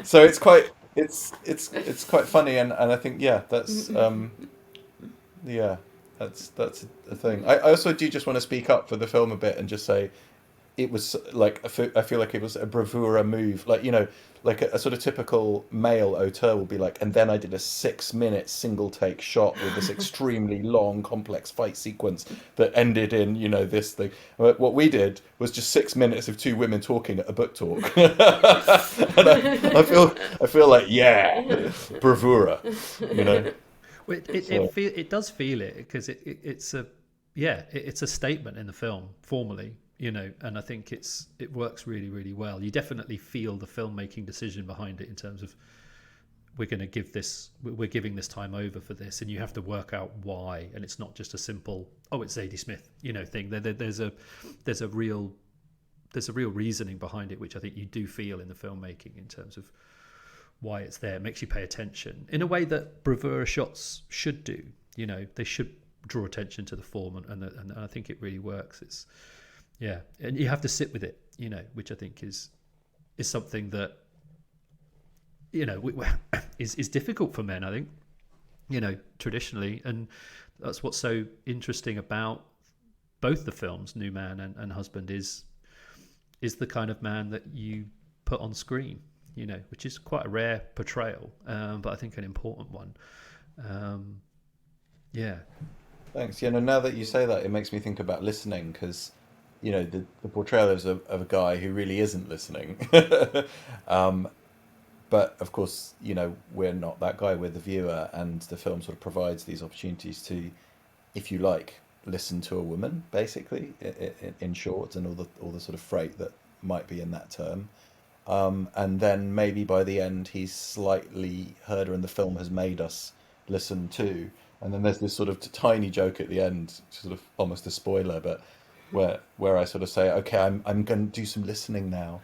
So it's quite funny, and I think that's that's a thing. I also do just want to speak up for the film a bit and just say it was like, I feel like it was a bravura move, like a sort of typical male auteur will be like, and then I did a 6-minute single take shot with this extremely long, complex fight sequence that ended in this thing. What we did was just 6 minutes of two women talking at a book talk, and I feel like bravura, It does feel it, because it's a statement in the film formally. And I think it works really, really well. You definitely feel the filmmaking decision behind it in terms of we're giving this time over for this, and you have to work out why. And it's not just a simple it's Zadie Smith thing. There's a real reasoning behind it, which I think you do feel in the filmmaking in terms of why it's there. It makes you pay attention in a way that bravura shots should do. They should draw attention to the form, and I think it really works. And you have to sit with it, which I think is something that is difficult for men, I think, traditionally. And that's what's so interesting about both the films, New Man and Husband, is the kind of man that you put on screen, which is quite a rare portrayal, but I think an important one. Thanks. Now that you say that, it makes me think about listening, because the portrayal is of a guy who really isn't listening. But of course, we're not that guy, we're the viewer, and the film sort of provides these opportunities to, if you like, listen to a woman, basically, in short, and all the sort of freight that might be in that term. And then maybe by the end, he's slightly heard her, and the film has made us listen too. And then there's this sort of tiny joke at the end, sort of almost a spoiler, but where I sort of say, okay, I'm going to do some listening now,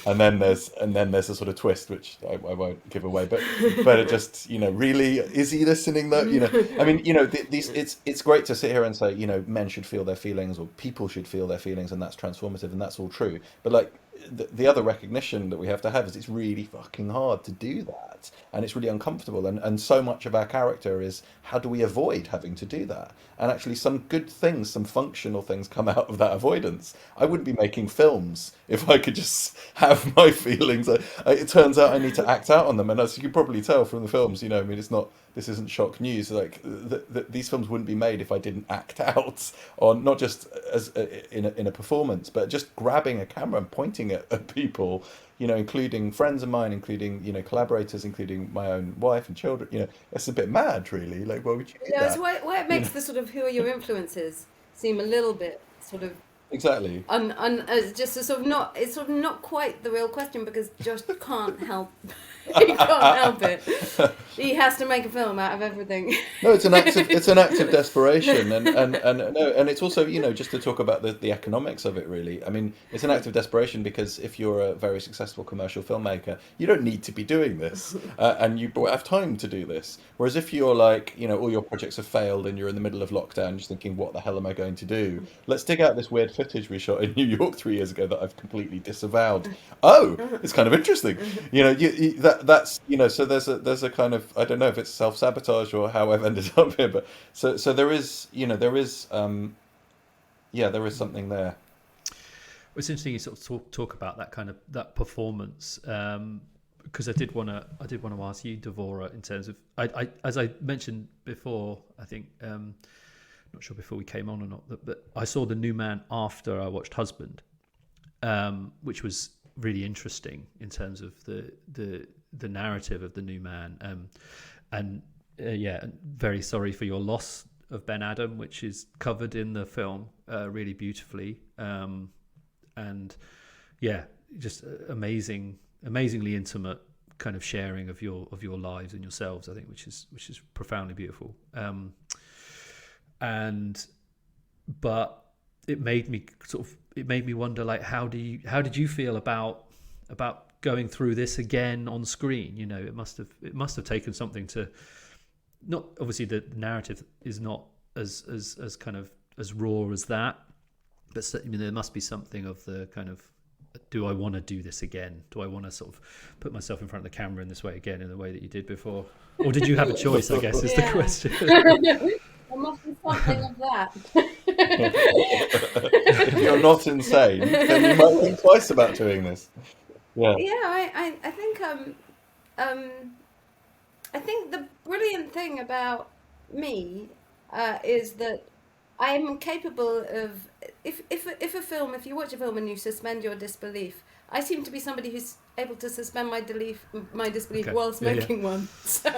and then there's a sort of twist which I won't give away, but it just really, is he listening though? I mean, these it's great to sit here and say men should feel their feelings, or people should feel their feelings, and that's transformative, and that's all true. But like the other recognition that we have to have is it's really fucking hard to do that, and it's really uncomfortable, and so much of our character is how do we avoid having to do that, and actually some good things, some functional things come out of that avoidance. I wouldn't be making films if I could just have my feelings. It turns out I need to act out on them, and as you can probably tell from the films, I mean, this isn't shock news. Like these films wouldn't be made if I didn't act out on, not just as in a performance, but just grabbing a camera and pointing at people, including friends of mine, including collaborators, including my own wife and children. It's a bit mad, really. Like, why would you do that? It's why it makes the sort of who are your influences seem a little bit sort of exactly just a sort of not, it's sort of not quite the real question, because Josh can't help. He can't help it. He has to make a film out of everything. No, it's an act of desperation, and it's also just to talk about the economics of it. Really, I mean, it's an act of desperation because if you're a very successful commercial filmmaker, you don't need to be doing this, and you have time to do this. Whereas if you're like, all your projects have failed and you're in the middle of lockdown, just thinking, what the hell am I going to do? Let's dig out this weird footage we shot in New York 3 years ago that I've completely disavowed. Oh, it's kind of interesting, that's so there's a kind of, I don't know if it's self-sabotage or how I've ended up here, but so there is there is something there. It's interesting you sort of talk about that kind of that performance, because I did want to ask you, Devorah, in terms of I as I mentioned before, I think not sure before we came on or not, but I saw The New Man after I watched Husband, which was really interesting in terms of the narrative of The New Man, and very sorry for your loss of Ben Adam, which is covered in the film really beautifully, and just amazingly intimate kind of sharing of your lives and yourselves, I think, which is profoundly beautiful, but it made me wonder, like, how did you feel about going through this again on screen? It must have taken something to, not obviously the narrative is not as kind of as raw as that, but there must be something of the kind of, do I want to do this again? Do I want to sort of put myself in front of the camera in this way again, in the way that you did before? Or did you have a choice, I guess, is the question. There must be something of that. If you're not insane, then you might think twice about doing this. Yeah. Yeah, I think the brilliant thing about me is that I'm capable of, if you watch a film and you suspend your disbelief, I seem to be somebody who's able to suspend my disbelief whilst making one. So,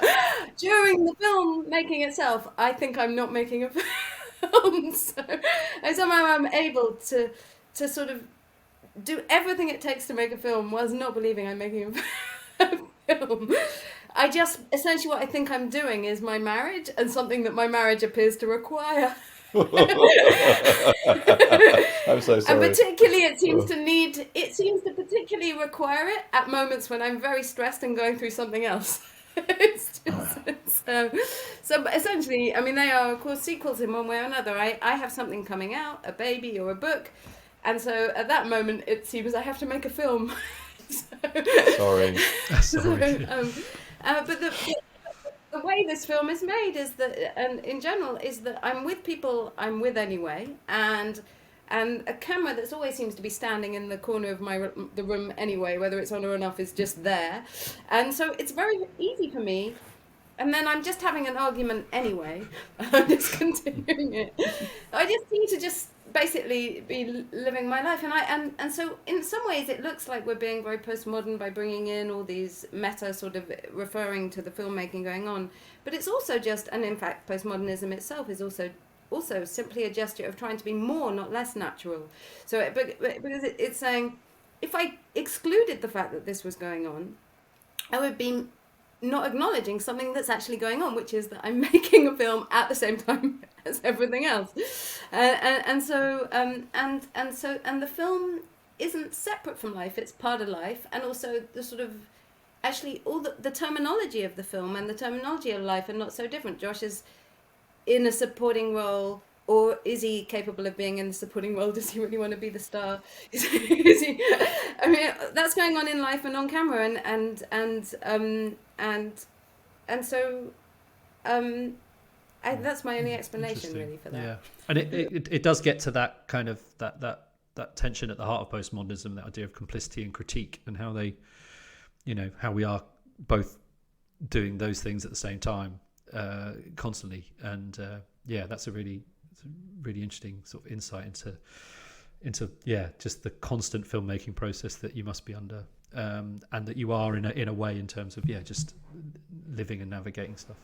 during the film making itself, I think I'm not making a film. So somehow I'm able to sort of do everything it takes to make a film whilst not believing I'm making a film. I just, essentially what I think I'm doing is my marriage, and something that my marriage appears to require. I'm so sorry. And particularly it seems to particularly require it at moments when I'm very stressed and going through something else. So essentially, I mean, they are of course sequels in one way or another. I have something coming out, a baby or a book, and so at that moment it seems I have to make a film. Sorry. Sorry. the way this film is made is that, and in general, is that I'm with people I'm with anyway, and a camera that's always seems to be standing in the corner of the room anyway, whether it's on or off, is just there, and so it's very easy for me. And then I'm just having an argument anyway. I'm just continuing it. I just seem to just basically be living my life, and so in some ways it looks like we're being very postmodern by bringing in all these meta sort of referring to the filmmaking going on. But it's also just, and in fact, postmodernism itself is also simply a gesture of trying to be more, not less natural. So because it's saying, if I excluded the fact that this was going on, I would be not acknowledging something that's actually going on, which is that I'm making a film at the same time as everything else, and so the film isn't separate from life; it's part of life, and also the sort of actually all the terminology of the film and the terminology of life are not so different. Josh is in a supporting role. Or is he capable of being in the supporting role? Does he really want to be the star? Is he? I mean, that's going on in life and on camera, and so that's my only explanation really for that. Yeah, and it does get to that kind of that tension at the heart of postmodernism, that idea of complicity and critique, and how they, how we are both doing those things at the same time constantly, and that's a really interesting sort of insight into just the constant filmmaking process that you must be under, and that you are in a way in terms of just living and navigating stuff.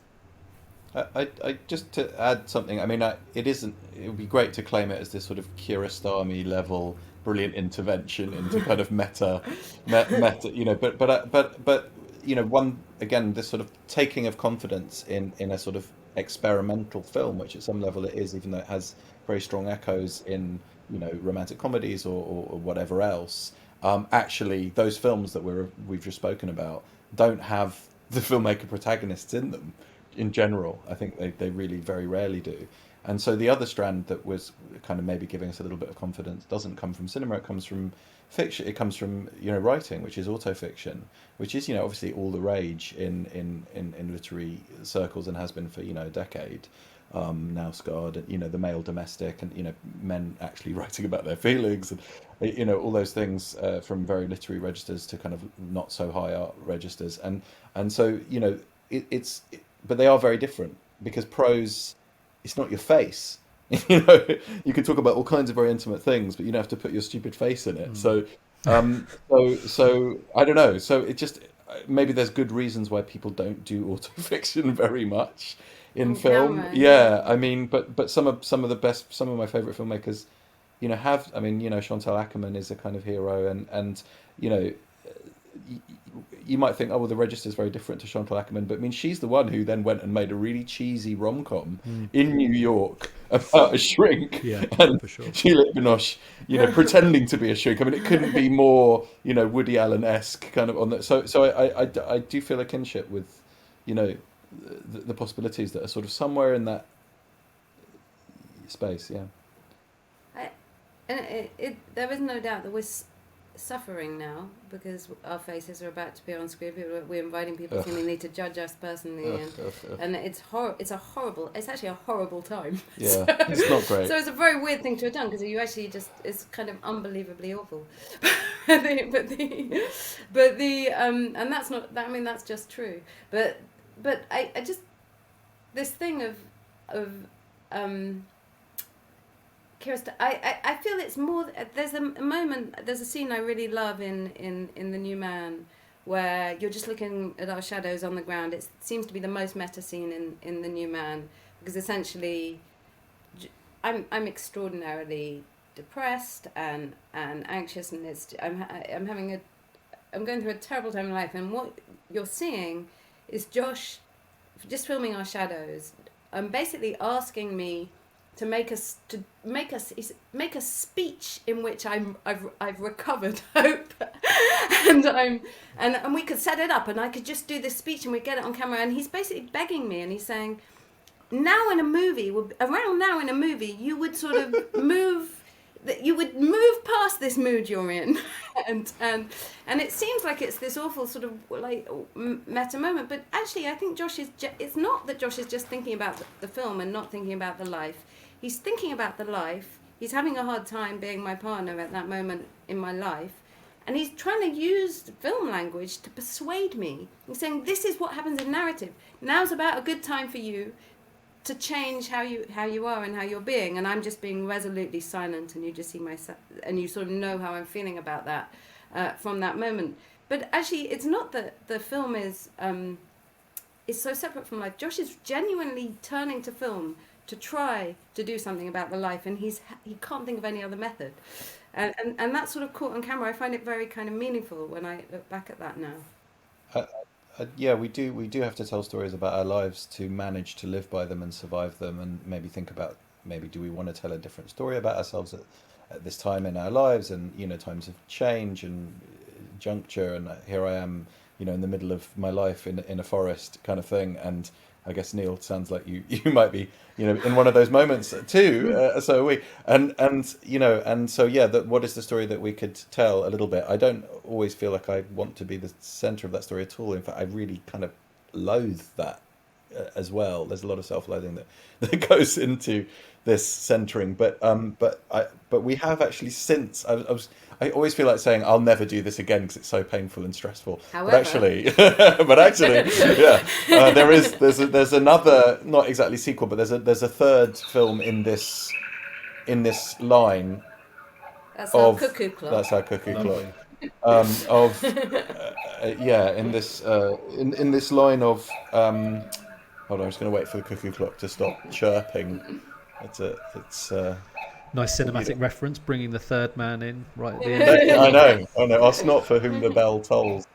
I just to add something. I mean, it would be great to claim it as this sort of Kiarostami level brilliant intervention into kind of meta, but one again, this sort of taking of confidence in a sort of experimental film, which at some level it is, even though it has very strong echoes in romantic comedies or whatever else. Actually, those films that we've just spoken about don't have the filmmaker protagonists in them. In general, I think they really very rarely do. And so the other strand that was kind of maybe giving us a little bit of confidence doesn't come from cinema. It comes from fiction. It comes from writing, which is autofiction, which is obviously all the rage in literary circles and has been for a decade. Now scarred, and the male domestic, and men actually writing about their feelings, and all those things from very literary registers to kind of not so high art registers, and so but they are very different, because prose, it's not your face. You can talk about all kinds of very intimate things, but you don't have to put your stupid face in it. So I don't know. So it just, maybe there's good reasons why people don't do autofiction very much in film. Camera, yeah, I mean, but some of my favorite filmmakers, have. I mean, Chantal Akerman is a kind of hero, and you might think, oh well, the register is very different to Chantal Akerman, but I mean, she's the one who then went and made a really cheesy rom-com in New York about a shrink, and for sure. Juliette Binoche, pretending to be a shrink. I mean, it couldn't be more, Woody Allen-esque kind of on that. So I do feel a kinship with, the possibilities that are sort of somewhere in that space. Yeah. There is no doubt that we're suffering now, because our faces are about to be on screen. We're inviting people seemingly to judge us personally, and it's actually a horrible time. Yeah, it's not great. So it's a very weird thing to have done, because you actually it's kind of unbelievably awful. and that's not that. I mean, that's just true. But I just, this thing of I feel it's more. There's a scene I really love in The New Man, where you're just looking at our shadows on the ground. It seems to be the most meta scene in The New Man, because essentially, I'm extraordinarily depressed and anxious, and I'm going through a terrible time in life. And what you're seeing is Josh just filming our shadows. Basically asking me to make a speech in which I've recovered hope, and we could set it up, and I could just do this speech, and we'd get it on camera, and he's basically begging me, and he's saying, around now in a movie, you would sort of move that you would move past this mood you're in, and it seems like it's this awful sort of like meta moment. But actually, I think Josh is. It's not that Josh is just thinking about the film and not thinking about the life. He's thinking about the life. He's having a hard time being my partner at that moment in my life, and he's trying to use film language to persuade me. He's saying, "This is what happens in narrative. Now's about a good time for you to change how you are and how you're being." And I'm just being resolutely silent, and you just see and you sort of know how I'm feeling about that from that moment. But actually, it's not that the film is so separate from life. Josh is genuinely turning to film to try to do something about the life, and he can't think of any other method. And that's sort of caught on camera. I find it very kind of meaningful when I look back at that now. Yeah, we do have to tell stories about our lives to manage to live by them and survive them, and maybe think about, maybe do we want to tell a different story about ourselves at this time in our lives, and times of change and juncture, and here I am, in the middle of my life in a forest kind of thing. And I guess, Neil, sounds like you might be in one of those moments too. So are we, and so yeah, that what is the story that we could tell a little bit. I don't always feel like I want to be the center of that story at all. In fact, I really kind of loathe that as well. There's a lot of self-loathing that goes into this centering, but we have actually, since I always feel like saying I'll never do this again because it's so painful and stressful. However. But actually, yeah, there's another, not exactly sequel, but there's a third film in this line. That's our cuckoo clock. That's our cuckoo clock. In this line of hold on, I'm just going to wait for the cuckoo clock to stop chirping. It's nice cinematic reference, bringing the third man in right at the end. I know. Us not for whom the bell tolls.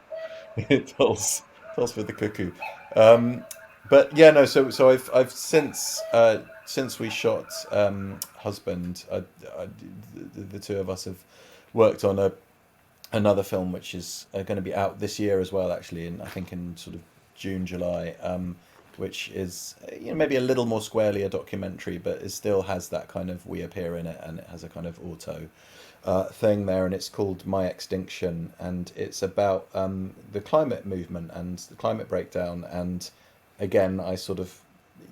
It tolls with the cuckoo. But yeah, no. So I've since we shot Husband, the two of us have worked on another film which is going to be out this year as well, actually, I think in sort of June, July. Which is maybe a little more squarely a documentary, but it still has that kind of we appear in it, and it has a kind of auto thing there, and it's called My Extinction, and it's about the climate movement and the climate breakdown. And again, I sort of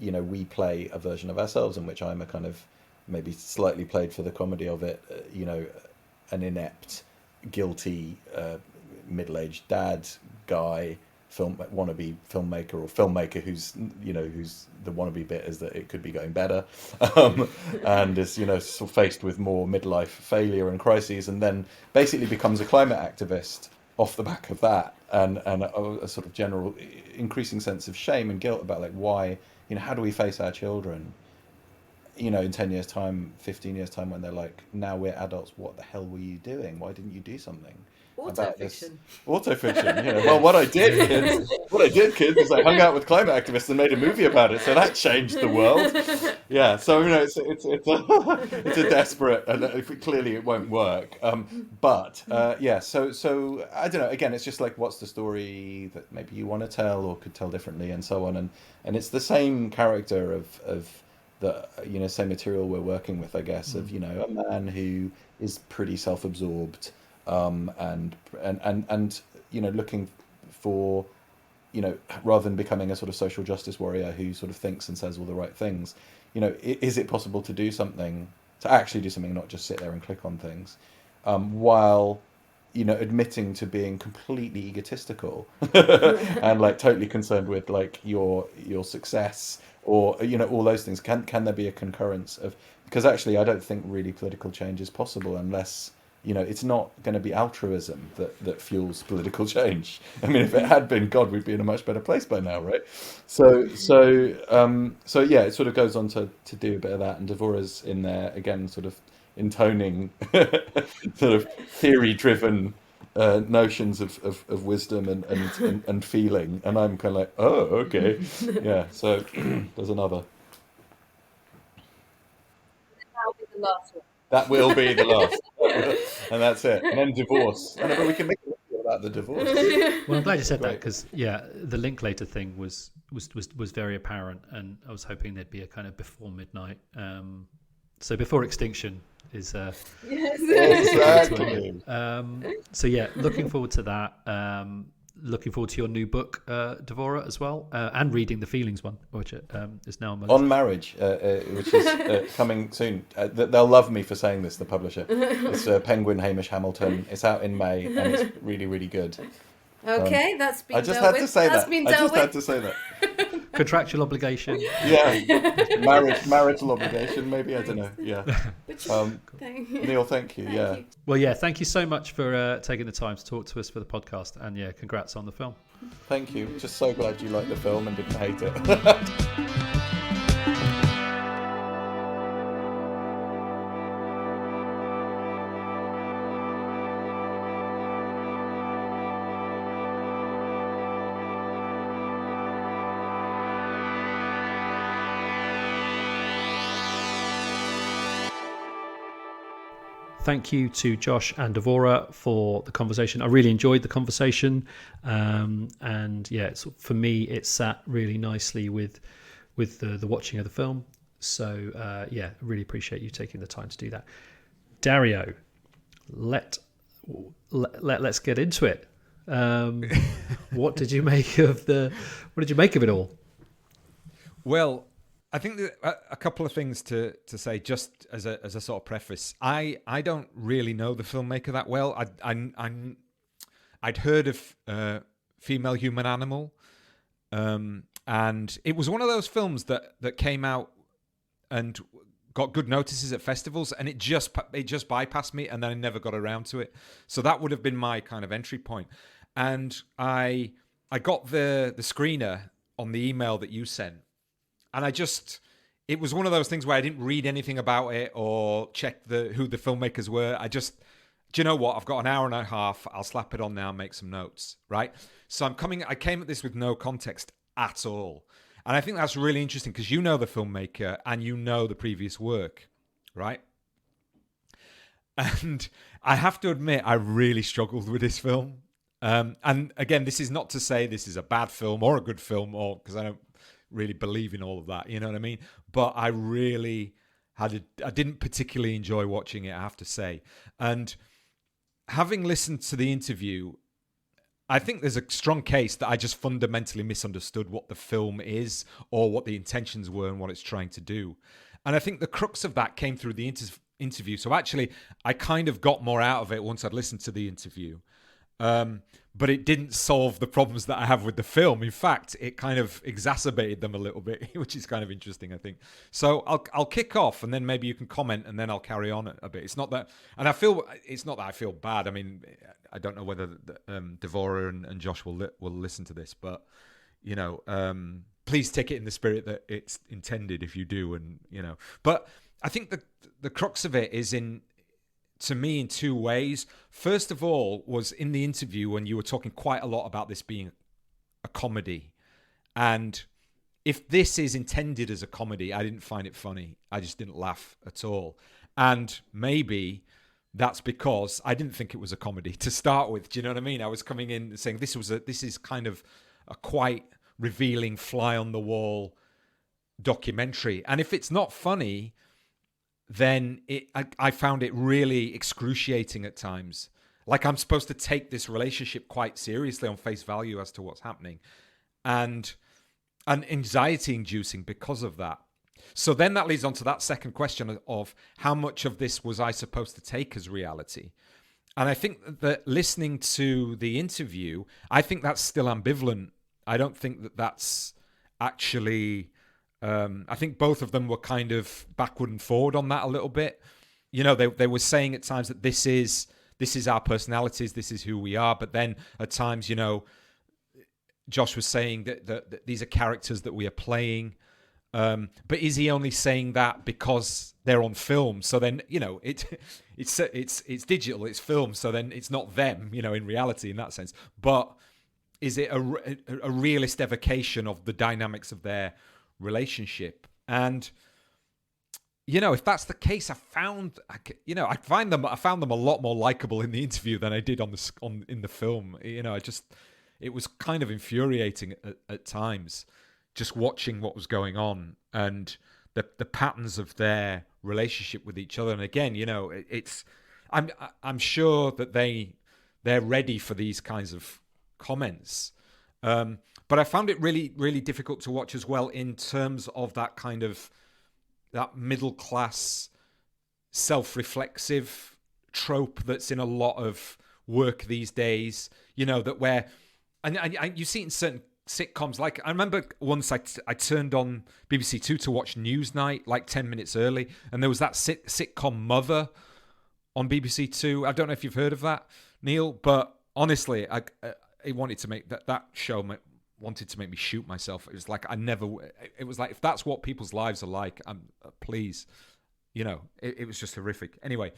we play a version of ourselves in which I'm a kind of maybe slightly played for the comedy of it, an inept, guilty, middle-aged dad guy, wannabe filmmaker, or filmmaker who's the wannabe bit is that it could be going better, and is sort of faced with more midlife failure and crises, and then basically becomes a climate activist off the back of that, and a sort of general increasing sense of shame and guilt about like why how do we face our children in 10 years time, 15 years time, when they're like, now we're adults, what the hell were you doing, why didn't you do something about this? Autofiction. Well, what I did, kids, is I hung out with climate activists and made a movie about it. So that changed the world. Yeah. So it's a desperate, and clearly it won't work. But yeah. So I don't know. Again, it's just like, what's the story that maybe you want to tell or could tell differently, and so on. And it's the same character of the same material we're working with, I guess, of a man who is pretty self-absorbed. And looking for, rather than becoming a sort of social justice warrior who sort of thinks and says all the right things, is it possible to do something, to actually do something, not just sit there and click on things, while, admitting to being completely egotistical and like totally concerned with like your success, or, all those things. Can there be a concurrence of, because actually I don't think really political change is possible unless, it's not going to be altruism that fuels political change. I mean, if it had been, God, we'd be in a much better place by now, right? So yeah, it sort of goes on to do a bit of that, and Devorah's in there again, sort of intoning sort of theory-driven notions of wisdom and feeling, and I'm kind of like, oh, okay, yeah. So there's another. That'll be the last one. That will be the last, and that's it. And then divorce. I know, but we can make a video about the divorce. Well, I'm glad you said that, because the Linklater thing was very apparent, and I was hoping there'd be a kind of before midnight So before extinction is. Yes. Exactly. So yeah, looking forward to that. Looking forward to your new book, Devorah, as well, and reading the Feelings one, which is now on my list. On Marriage, which is coming soon. They'll love me for saying this, the publisher. It's Penguin Hamish Hamilton. It's out in May, and it's really, really good. Okay, that's been I just dealt had to with. say That's that. been I dealt just with. had to say that. Contractual obligation. Yeah, marital obligation, maybe, I don't know. Yeah. Neil, thank you. Yeah. Well, yeah, thank you so much for taking the time to talk to us for the podcast, and yeah, congrats on the film. Thank you. Just so glad you liked the film and didn't hate it. Thank you to Josh and Devorah for the conversation. I really enjoyed the conversation, and yeah, for me, it sat really nicely with the watching of the film. So yeah, I really appreciate you taking the time to do that. Dario, let's get into it. What did you make of it all? Well, I think that a couple of things to say, just as a sort of preface. I don't really know the filmmaker that well. I'd heard of Female Human Animal, and it was one of those films that came out and got good notices at festivals, and it just bypassed me, and then I never got around to it. So that would have been my kind of entry point. And I got the screener on the email that you sent. And it was one of those things where I didn't read anything about it or check who the filmmakers were. Do you know what? I've got an hour and a half. I'll slap it on now and make some notes, right? So I came at this with no context at all. And I think that's really interesting because you know the filmmaker and you know the previous work, right? And I have to admit, I really struggled with this film. And again, this is not to say this is a bad film or a good film, or because I don't really believe in all of that, you know what I mean? But I really I didn't particularly enjoy watching it, I have to say. And having listened to the interview, I think there's a strong case that I just fundamentally misunderstood what the film is or what the intentions were and what it's trying to do. And I think the crux of that came through the interview. So actually, I kind of got more out of it once I'd listened to the interview. But it didn't solve the problems that I have with the film. In fact, it kind of exacerbated them a little bit, which is kind of interesting, I think. So I'll kick off, and then maybe you can comment, and then I'll carry on a bit. It's not that I feel bad. I mean, I don't know whether Devorah and Josh will listen to this, but you know, please take it in the spirit that it's intended. If you do, and you know, but I think the crux of it is to me in two ways. First of all was in the interview when you were talking quite a lot about this being a comedy. And if this is intended as a comedy, I didn't find it funny. I just didn't laugh at all. And maybe that's because I didn't think it was a comedy to start with. Do you know what I mean? I was coming in saying this is kind of a quite revealing fly on the wall documentary. And if it's not funny, then I found it really excruciating at times. Like I'm supposed to take this relationship quite seriously on face value as to what's happening, and anxiety inducing because of that. So then that leads on to that second question of how much of this was I supposed to take as reality? And I think that listening to the interview, I think that's still ambivalent. I don't think that that's actually... I think both of them were kind of backward and forward on that a little bit. You know, they were saying at times that this is our personalities, this is who we are. But then at times, you know, Josh was saying that these are characters that we are playing. But is he only saying that because they're on film? So then, you know, it's digital, it's film. So then it's not them, you know, in reality, in that sense. But is it a realist evocation of the dynamics of their relationship? And you know, if that's the case, I found them a lot more likable in the interview than I did in the film. You know, it was kind of infuriating at times just watching what was going on, and the patterns of their relationship with each other. And again, I'm sure that they're ready for these kinds of comments. But I found it really, really difficult to watch as well in terms of that kind of that middle class, self-reflexive trope that's in a lot of work these days. And you see it in certain sitcoms. Like I remember once I turned on BBC Two to watch Newsnight like 10 minutes early, and there was that sitcom Mother on BBC Two. I don't know if you've heard of that, Neil, but honestly, it wanted to make that show wanted to make me shoot myself. It was like it was like, if that's what people's lives are like, please, it was just horrific. Anyway,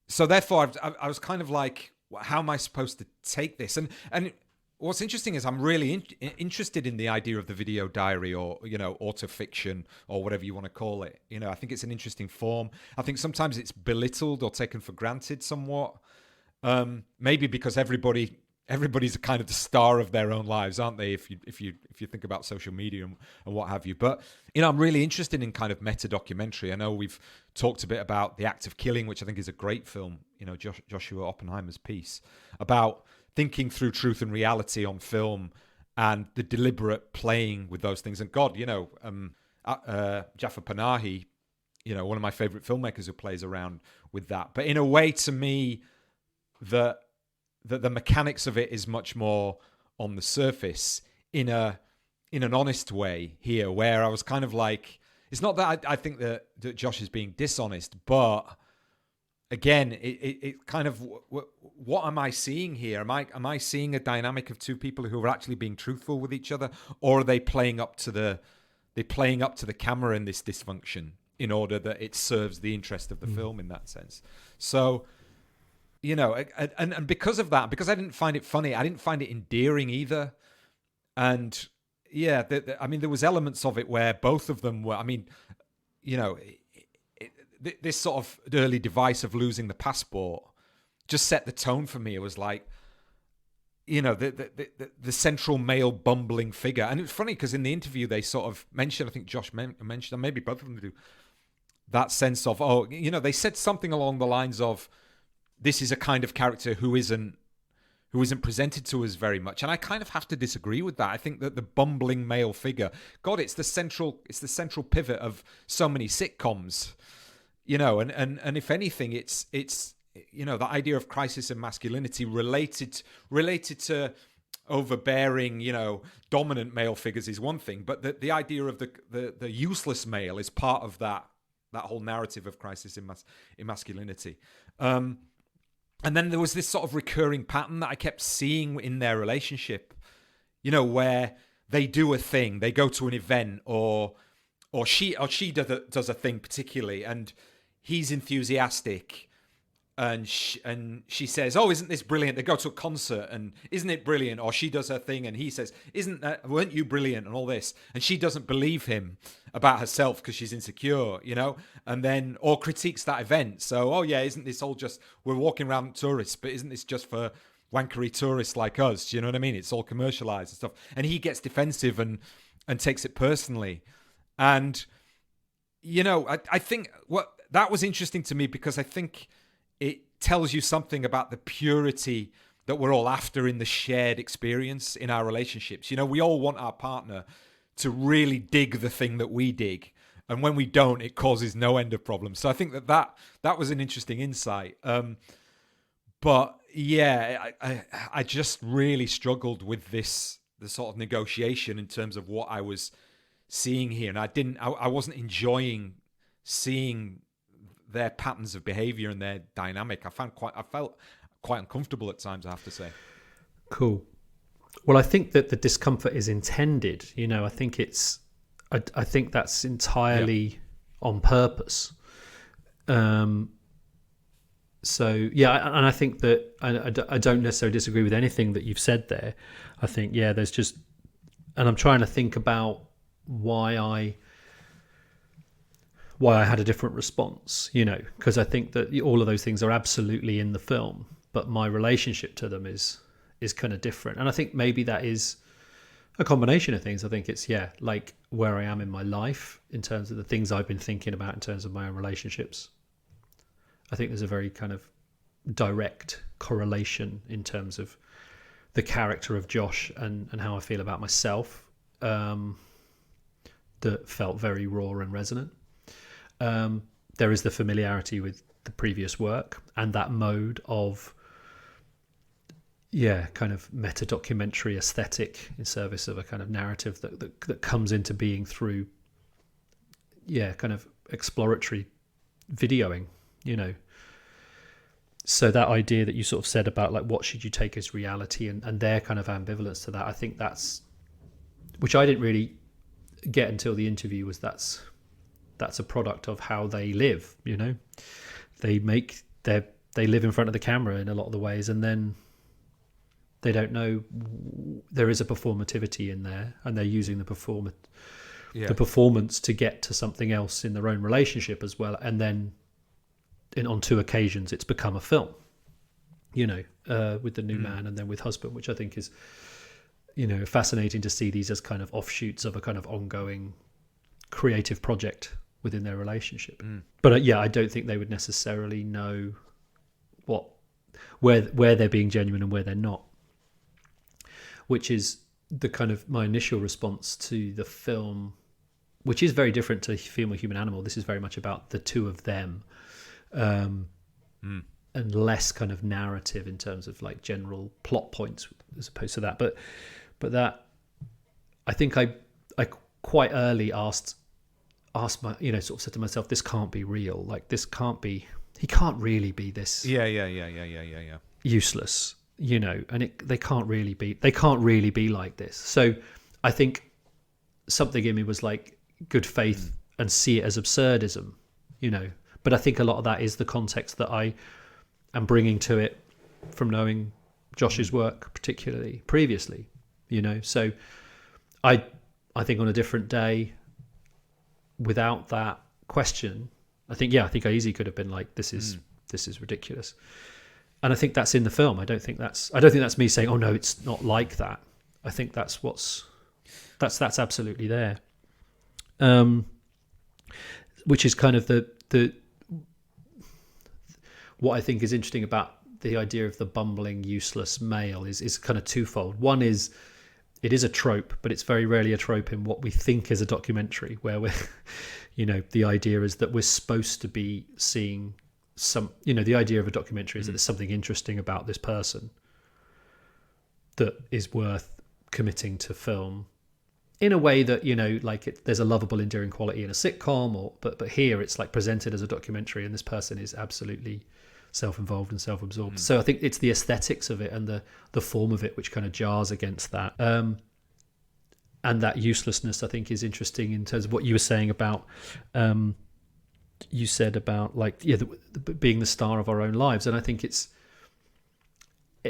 so therefore I was kind of like, how am I supposed to take this? And what's interesting is I'm really interested in the idea of the video diary, or autofiction, or whatever you want to call it. I think it's an interesting form. I think sometimes it's belittled or taken for granted somewhat. Maybe because everybody's kind of the star of their own lives, aren't they? If you think about social media and what have you. But I'm really interested in kind of meta-documentary. I know we've talked a bit about The Act of Killing, which I think is a great film. Joshua Oppenheimer's piece about thinking through truth and reality on film and the deliberate playing with those things. And God, Jafar Panahi, one of my favorite filmmakers who plays around with that. But in a way, to me, that the mechanics of it is much more on the surface in an honest way here, where I was kind of like, it's not that I think that Josh is being dishonest, but again, it kind of, what am I seeing here? Am I seeing a dynamic of two people who are actually being truthful with each other, or are they playing up to the camera in this dysfunction in order that it serves the interest of the film in that sense? So, and because of that, because I didn't find it funny, I didn't find it endearing either. And yeah, there was elements of it where both of them were, this sort of early device of losing the passport just set the tone for me. It was like, the central male bumbling figure. And it was funny because in the interview they sort of mentioned, I think Josh mentioned, and maybe both of them do, that sense of, they said something along the lines of, this is a kind of character who isn't presented to us very much. And I kind of have to disagree with that. I think that the bumbling male figure, God, it's the central pivot of so many sitcoms, and if anything, it's the idea of crisis and masculinity related to overbearing, dominant male figures is one thing, but the idea of the useless male is part of that whole narrative of crisis in masculinity. And then there was this sort of recurring pattern that I kept seeing in their relationship, where they do a thing, they go to an event, or she does a thing particularly, and he's enthusiastic, and she says, "Oh, isn't this brilliant?" They go to a concert, and isn't it brilliant? Or she does her thing, and he says, weren't you brilliant? And all this, and she doesn't believe him about herself because she's insecure, and then, or critiques that event. So, oh yeah, isn't this all just, we're walking around tourists, but isn't this just for wankery tourists like us? Do you know what I mean? It's all commercialized and stuff. And he gets defensive and takes it personally. And, I think that was interesting to me, because I think it tells you something about the purity that we're all after in the shared experience in our relationships. We all want our partner to really dig the thing that we dig. And when we don't, it causes no end of problems. So I think that was an interesting insight. But yeah, I just really struggled with the sort of negotiation in terms of what I was seeing here. And I wasn't enjoying seeing their patterns of behavior and their dynamic. I felt quite uncomfortable at times, I have to say. Cool. Well, I think that the discomfort is intended. I think I think that's entirely on purpose. So yeah, and I think that I don't necessarily disagree with anything that you've said there. I think there's just, and I'm trying to think about why I had a different response, because I think that all of those things are absolutely in the film, but my relationship to them is kind of different. And I think maybe that is a combination of things. I think it's like where I am in my life in terms of the things I've been thinking about in terms of my own relationships. I think there's a very kind of direct correlation in terms of the character of Josh and how I feel about myself, that felt very raw and resonant. There is the familiarity with the previous work and that mode of kind of meta-documentary aesthetic in service of a kind of narrative that comes into being through kind of exploratory videoing, so that idea that you sort of said about like what should you take as reality and their kind of ambivalence to that, I think that's, which I didn't really get until the interview, was that's a product of how they live. They live in front of the camera in a lot of the ways, and then they don't know there is a performativity in there, and they're using the performance to get to something else in their own relationship as well. And then on 2 occasions it's become a film, with the new man and then with husband, which I think is, fascinating to see these as kind of offshoots of a kind of ongoing creative project within their relationship. But I don't think they would necessarily know where they're being genuine and where they're not, which is the kind of my initial response to the film, which is very different to Female Human Animal. This is very much about the two of them, and less kind of narrative in terms of like general plot points as opposed to that. But that, I think I quite early asked my, sort of said to myself, this can't be real. Like this can't be, he can't really be this useless, and they can't really be like this. So I think something in me was like good faith and see it as absurdism, but I think a lot of that is the context that I am bringing to it from knowing Josh's work, particularly previously, so I think on a different day, without that question, I think I easily could have been like, this is ridiculous. And I think that's in the film. I don't think that's me saying, oh no, it's not like that. I think that's that's absolutely there. Which is kind of the what I think is interesting about the idea of the bumbling, useless male is kind of twofold. One is, it is a trope, but it's very rarely a trope in what we think is a documentary, where we're, the idea is that we're supposed to be seeing some, the idea of a documentary is that there's something interesting about this person that is worth committing to film in a way that, there's a lovable, endearing quality in a sitcom, but here it's like presented as a documentary and this person is absolutely self-involved and self-absorbed. So I think it's the aesthetics of it and the form of it which kind of jars against that. And that uselessness, I think, is interesting in terms of what you were saying about, you said about like, being the star of our own lives. And I think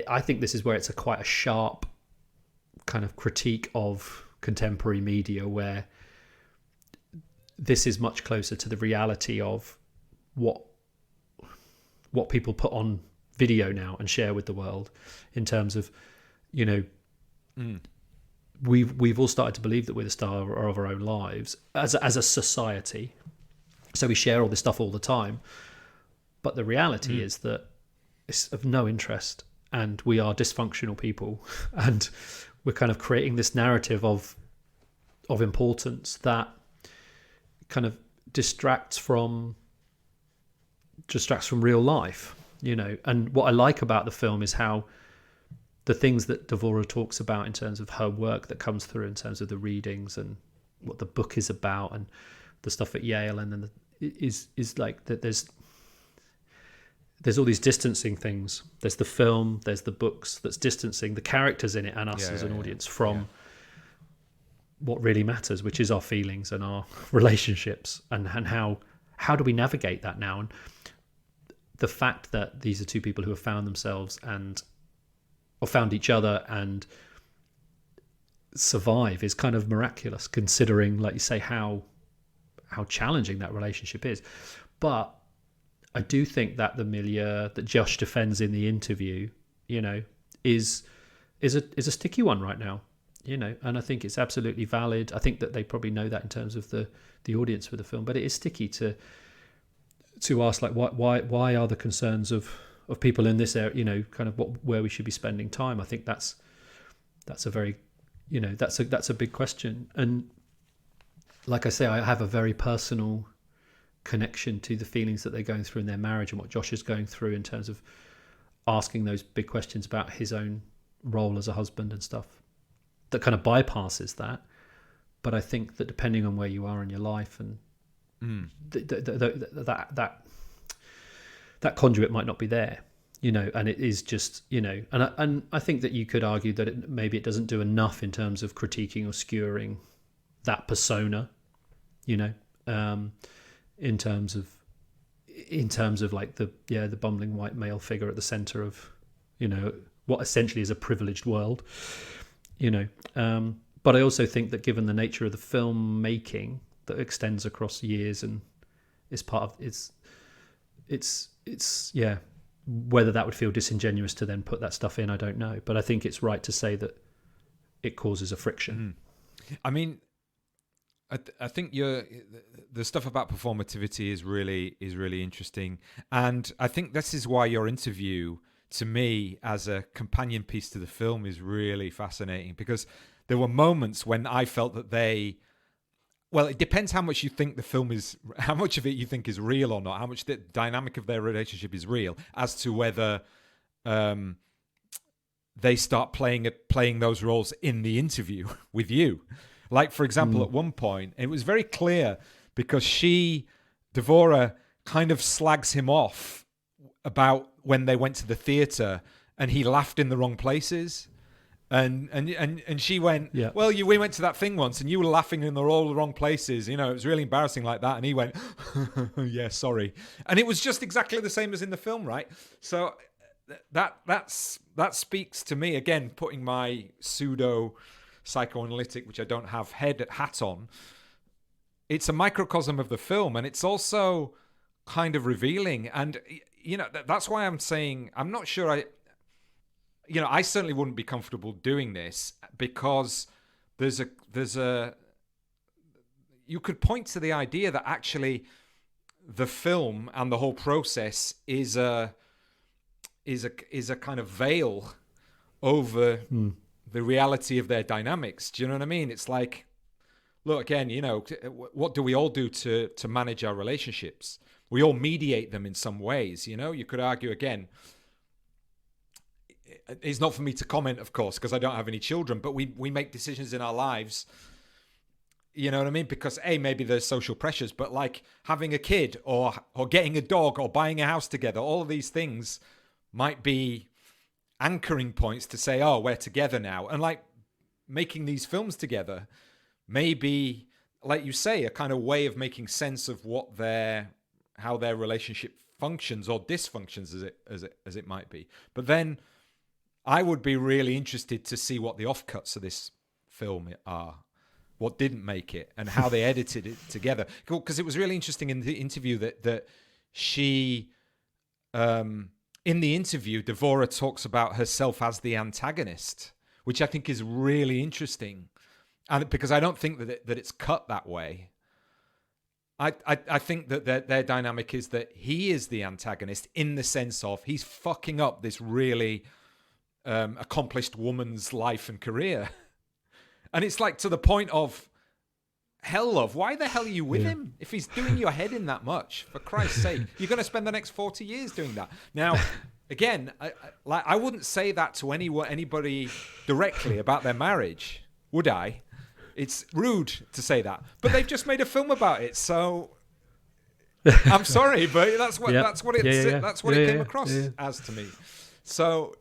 I think this is where it's quite a sharp kind of critique of contemporary media, where this is much closer to the reality of what people put on video now and share with the world, in terms of, we've all started to believe that we're the star of our own lives as a society. So we share all this stuff all the time, but the reality is that it's of no interest, and we are dysfunctional people, and we're kind of creating this narrative of importance that kind of distracts from real life, And what I like about the film is how the things that Devorah talks about in terms of her work that comes through in terms of the readings and what the book is about and the stuff at Yale, and then is like that there's all these distancing things. There's the film, there's the books that's distancing the characters in it and us as an audience from what really matters, which is our feelings and our relationships, and how do we navigate that now? And the fact that these are two people who have found themselves or found each other and survive is kind of miraculous, considering, like you say, how challenging that relationship is. But I do think that the milieu that Josh defends in the interview, is a sticky one right now. and I think it's absolutely valid. I think that they probably know that in terms of the audience for the film, but it is sticky to ask, like, why are the concerns of people in this area, kind of where we should be spending time. I think that's a very, that's a big question. And like I say, I have a very personal connection to the feelings that they're going through in their marriage and what Josh is going through in terms of asking those big questions about his own role as a husband and stuff, that kind of bypasses that. But I think that depending on where you are in your life, and that conduit might not be there, and it is just, and I think that you could argue that maybe it doesn't do enough in terms of critiquing or skewering that persona, in terms of like the bumbling white male figure at the center of, what essentially is a privileged world, but I also think that given the nature of the filmmaking that extends across years and is part of it's whether that would feel disingenuous to then put that stuff in, I don't know, but I think it's right to say that it causes a friction. I mean, I think the stuff about performativity is really interesting, and I think this is why your interview, to me, as a companion piece to the film, is really fascinating, because there were moments when I felt that it depends how much you think the film is, how much of it you think is real or not, how much the dynamic of their relationship is real, as to whether they start playing those roles in the interview with you. Like, for example, at one point, it was very clear because Devorah kind of slags him off about when they went to the theatre and he laughed in the wrong places. And she went, well, we went to that thing once and you were laughing in all the wrong places. It was really embarrassing like that. And he went, yeah, sorry. And it was just exactly the same as in the film, right? So that speaks to me, again, putting my pseudo psychoanalytic, which I don't have hat on. It's a microcosm of the film, and it's also kind of revealing. And, that's why I'm saying, I'm not sure I certainly wouldn't be comfortable doing this, because there's a you could point to the idea that actually the film and the whole process is a kind of veil over the reality of their dynamics. Do you know what I mean? It's like, look, again, what do we all do to manage our relationships? We all mediate them in some ways. You could argue, again, it's not for me to comment, of course, because I don't have any children, but we make decisions in our lives, you know what I mean? Because maybe there's social pressures, but like having a kid or getting a dog or buying a house together, all of these things might be anchoring points to say, oh, we're together now. And like making these films together may be, like you say, a kind of way of making sense of how their relationship functions or dysfunctions as it might be. But then I would be really interested to see what the offcuts of this film are, what didn't make it, and how they edited it together. Because it was really interesting in the interview that she, in the interview, Devorah talks about herself as the antagonist, which I think is really interesting, and because I don't think that it's cut that way. I think that their dynamic is that he is the antagonist in the sense of he's fucking up this really accomplished woman's life and career. And it's like to the point of, hell, love, why the hell are you with him? If he's doing your head in that much, for Christ's sake, you're going to spend the next 40 years doing that. Now, again, I wouldn't say that to anybody directly about their marriage, would I? It's rude to say that, but they've just made a film about it, so I'm sorry, but that's what it came across as to me. So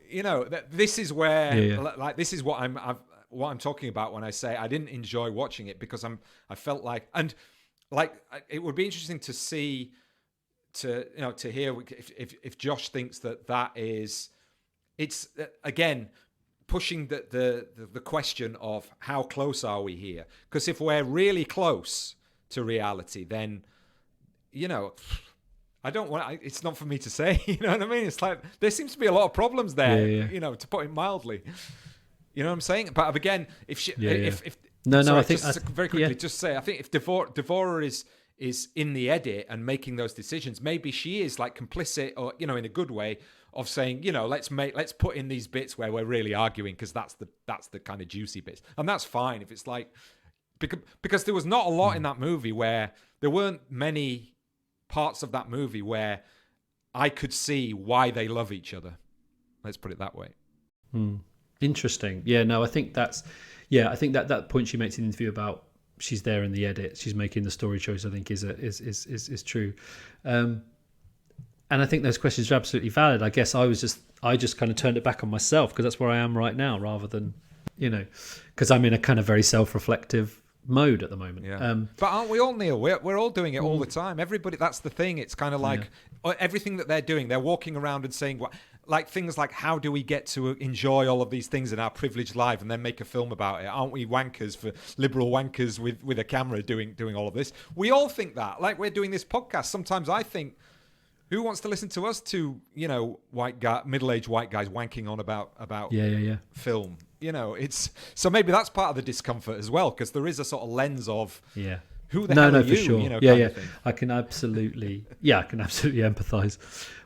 this is where like this is what I'm talking about when I say I didn't enjoy watching it, because I felt like, and like it would be interesting to see, to hear if Josh thinks that is, it's again pushing the question of how close are we here? Because if we're really close to reality, then I don't want. It's not for me to say. You know what I mean? It's like there seems to be a lot of problems there. To put it mildly. You know what I'm saying? But again, if I think very quickly, just say, I think if Devorah is in the edit and making those decisions, maybe she is like complicit, or in a good way, of saying, let's put in these bits where we're really arguing, because that's the kind of juicy bits, and that's fine if it's like, because there was not a lot in that movie where there weren't many parts of that movie where I could see why they love each other. Let's put it that way. Interesting. Yeah, no, I think that point she makes in the interview about she's there in the edit, she's making the story choice, I think is true. And I think those questions are absolutely valid. I guess I just kind of turned it back on myself, because that's where I am right now, rather than, because I'm in a kind of very self-reflective mode at the moment. Yeah. But aren't we all, Neil? We're all doing it all the time. Everybody, that's the thing. It's kind of like everything that they're doing, they're walking around and saying like things like, how do we get to enjoy all of these things in our privileged life and then make a film about it? Aren't we wankers, for liberal wankers with a camera doing all of this? We all think that. Like, we're doing this podcast. Sometimes I think, who wants to listen to us two, middle-aged white guys wanking on about film? It's so maybe that's part of the discomfort as well, because there is a sort of lens of who the hell are you? For sure. Kind of thing. I can absolutely empathise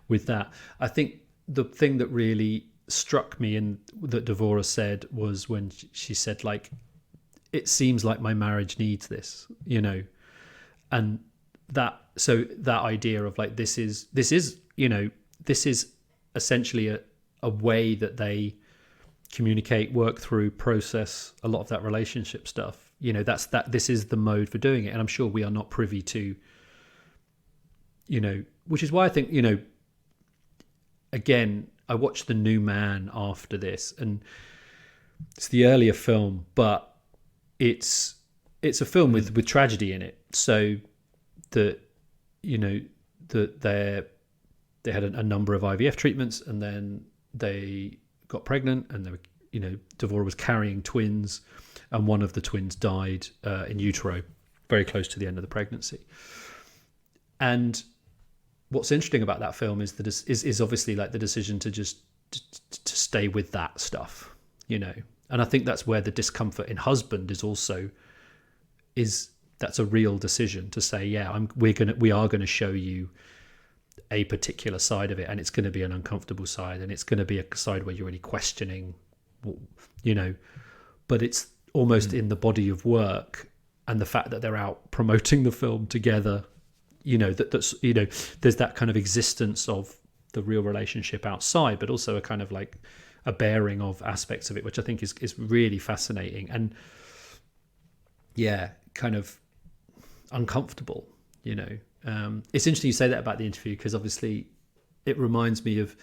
with that. I think the thing that really struck me and that Devorah said was when she said, like, it seems like my marriage needs this, and that idea of like, this is essentially a way that they communicate, work through, process a lot of that relationship stuff. This is the mode for doing it, and I'm sure we are not privy to, which is why I think, again, I watched The New Man after this, and it's the earlier film, but it's a film with tragedy in it. So that, that they had a number of IVF treatments, and then they got pregnant, and they were, Devorah was carrying twins, and one of the twins died in utero, very close to the end of the pregnancy. And what's interesting about that film is that is obviously like the decision to just to stay with that stuff, and I think that's where the discomfort in husband is also that's a real decision to say, we are going to show you a particular side of it, and it's going to be an uncomfortable side, and it's going to be a side where you're really questioning, but it's almost in the body of work, and the fact that they're out promoting the film together, that's there's that kind of existence of the real relationship outside, but also a kind of like a bearing of aspects of it, which I think is really fascinating, and kind of uncomfortable. It's interesting you say that about the interview, because obviously it reminds me of,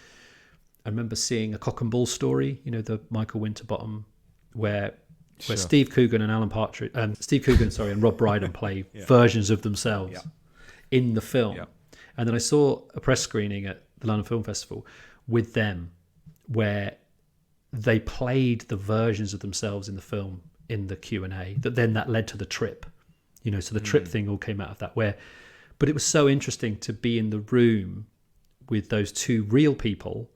I remember seeing A Cock and Bull Story, the Michael Winterbottom, where Steve Coogan and and Rob Brydon play versions of themselves in the film. And then I saw a press screening at the London Film Festival with them, where they played the versions of themselves in the film in the Q&A, that led to the trip, so the trip thing all came out of that, but it was so interesting to be in the room with those two real people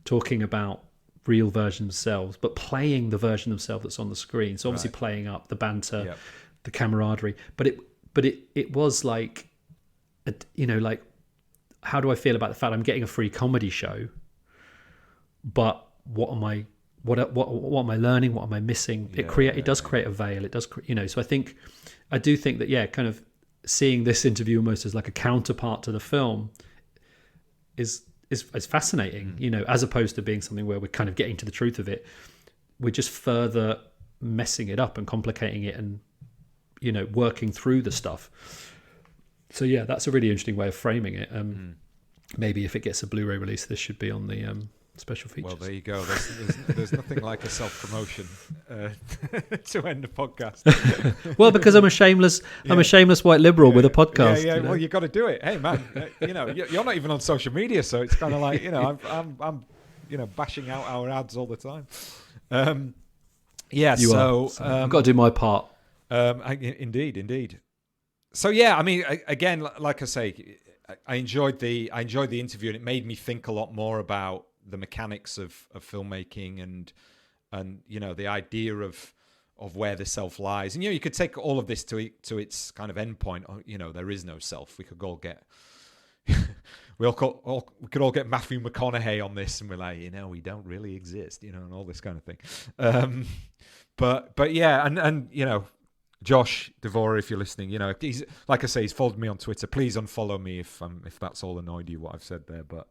talking about real versions of themselves, but playing the version of themselves that's on the screen. So obviously playing up the banter, the camaraderie, but it was like, like, how do I feel about the fact I'm getting a free comedy show, but what am I learning? What am I missing? It does create a veil. It does, so I do think that, kind of seeing this interview almost as like a counterpart to the film is fascinating, as opposed to being something where we're kind of getting to the truth of it. We're just further messing it up and complicating it and, working through the stuff. So that's a really interesting way of framing it. Maybe if it gets a Blu-ray release, this should be on the special features. Well, there you go. There's nothing like a self-promotion to end a podcast. Well, because I'm a shameless white liberal with a podcast. Yeah. Well, you got to do it. Hey, man, you're not even on social media, so it's kind of like, I'm bashing out our ads all the time. So I've got to do my part. Indeed. So I mean, again, like I say, I enjoyed the interview, and it made me think a lot more about the mechanics of filmmaking, and and the idea of where the self lies. And you could take all of this to its kind of endpoint. There is no self. We could all get we could all get Matthew McConaughey on this, and we're like, we don't really exist, and all this kind of thing. But yeah, and Josh Devorah, if you're listening, he's, like I say, he's followed me on Twitter. Please unfollow me if that's all annoyed you what I've said there. But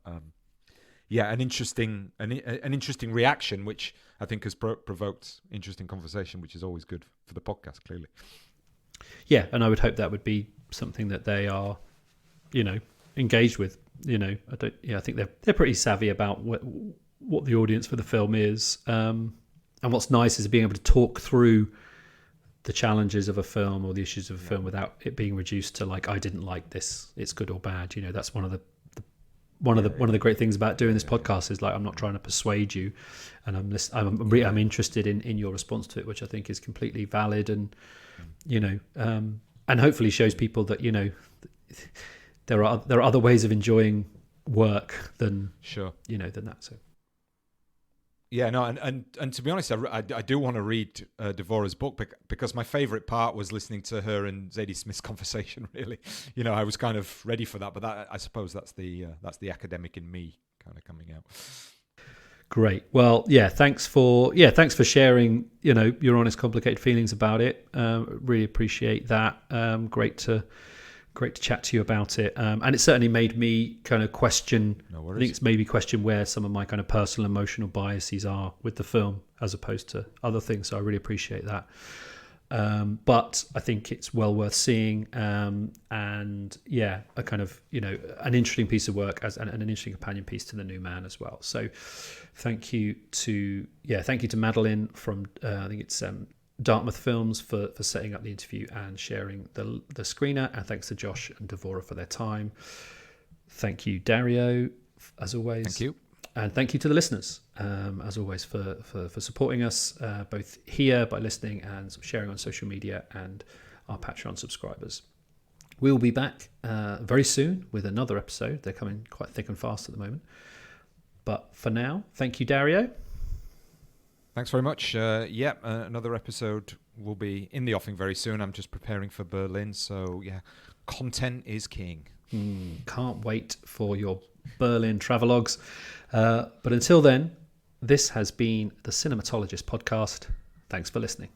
yeah, an interesting reaction, which I think has provoked interesting conversation, which is always good for the podcast, clearly. Yeah, and I would hope that would be something that they are, engaged with. I think they're pretty savvy about what the audience for the film is. And what's nice is being able to talk through the challenges of a film or the issues of a film without it being reduced to like, I didn't like this, it's good or bad. That's one of the great things about doing this podcast is like, I'm not trying to persuade you, and I'm interested in your response to it, which I think is completely valid, and and hopefully shows people that there are other ways of enjoying work than than that. So. Yeah, no, and to be honest, I do want to read Devorah's book because my favourite part was listening to her and Zadie Smith's conversation. Really, I was kind of ready for that, but I suppose that's the academic in me kind of coming out. Great. Well, yeah, thanks for sharing, your honest, complicated feelings about it. Really appreciate that. Great to chat to you about it. And it certainly made me kind of question, I think it's made me question where some of my kind of personal emotional biases are with the film as opposed to other things. So I really appreciate that. But I think it's well worth seeing. And yeah, a kind of, an interesting piece of work and an interesting companion piece to The New Man as well. So thank you to Madeline from, I think it's, Dartmouth Films for setting up the interview and sharing the screener, and thanks to Josh and Devorah for their time. Thank you, Dario, as always. Thank you. And thank you to the listeners, as always, for supporting us, both here by listening and sharing on social media, and our Patreon subscribers. We'll be back very soon with another episode. They're coming quite thick and fast at the moment. But for now, thank you, Dario. Thanks very much. Another episode will be in the offing very soon. I'm just preparing for Berlin, so yeah, content is king. Can't wait for your Berlin travelogues. But until then, this has been the Cinematologist Podcast. Thanks for listening.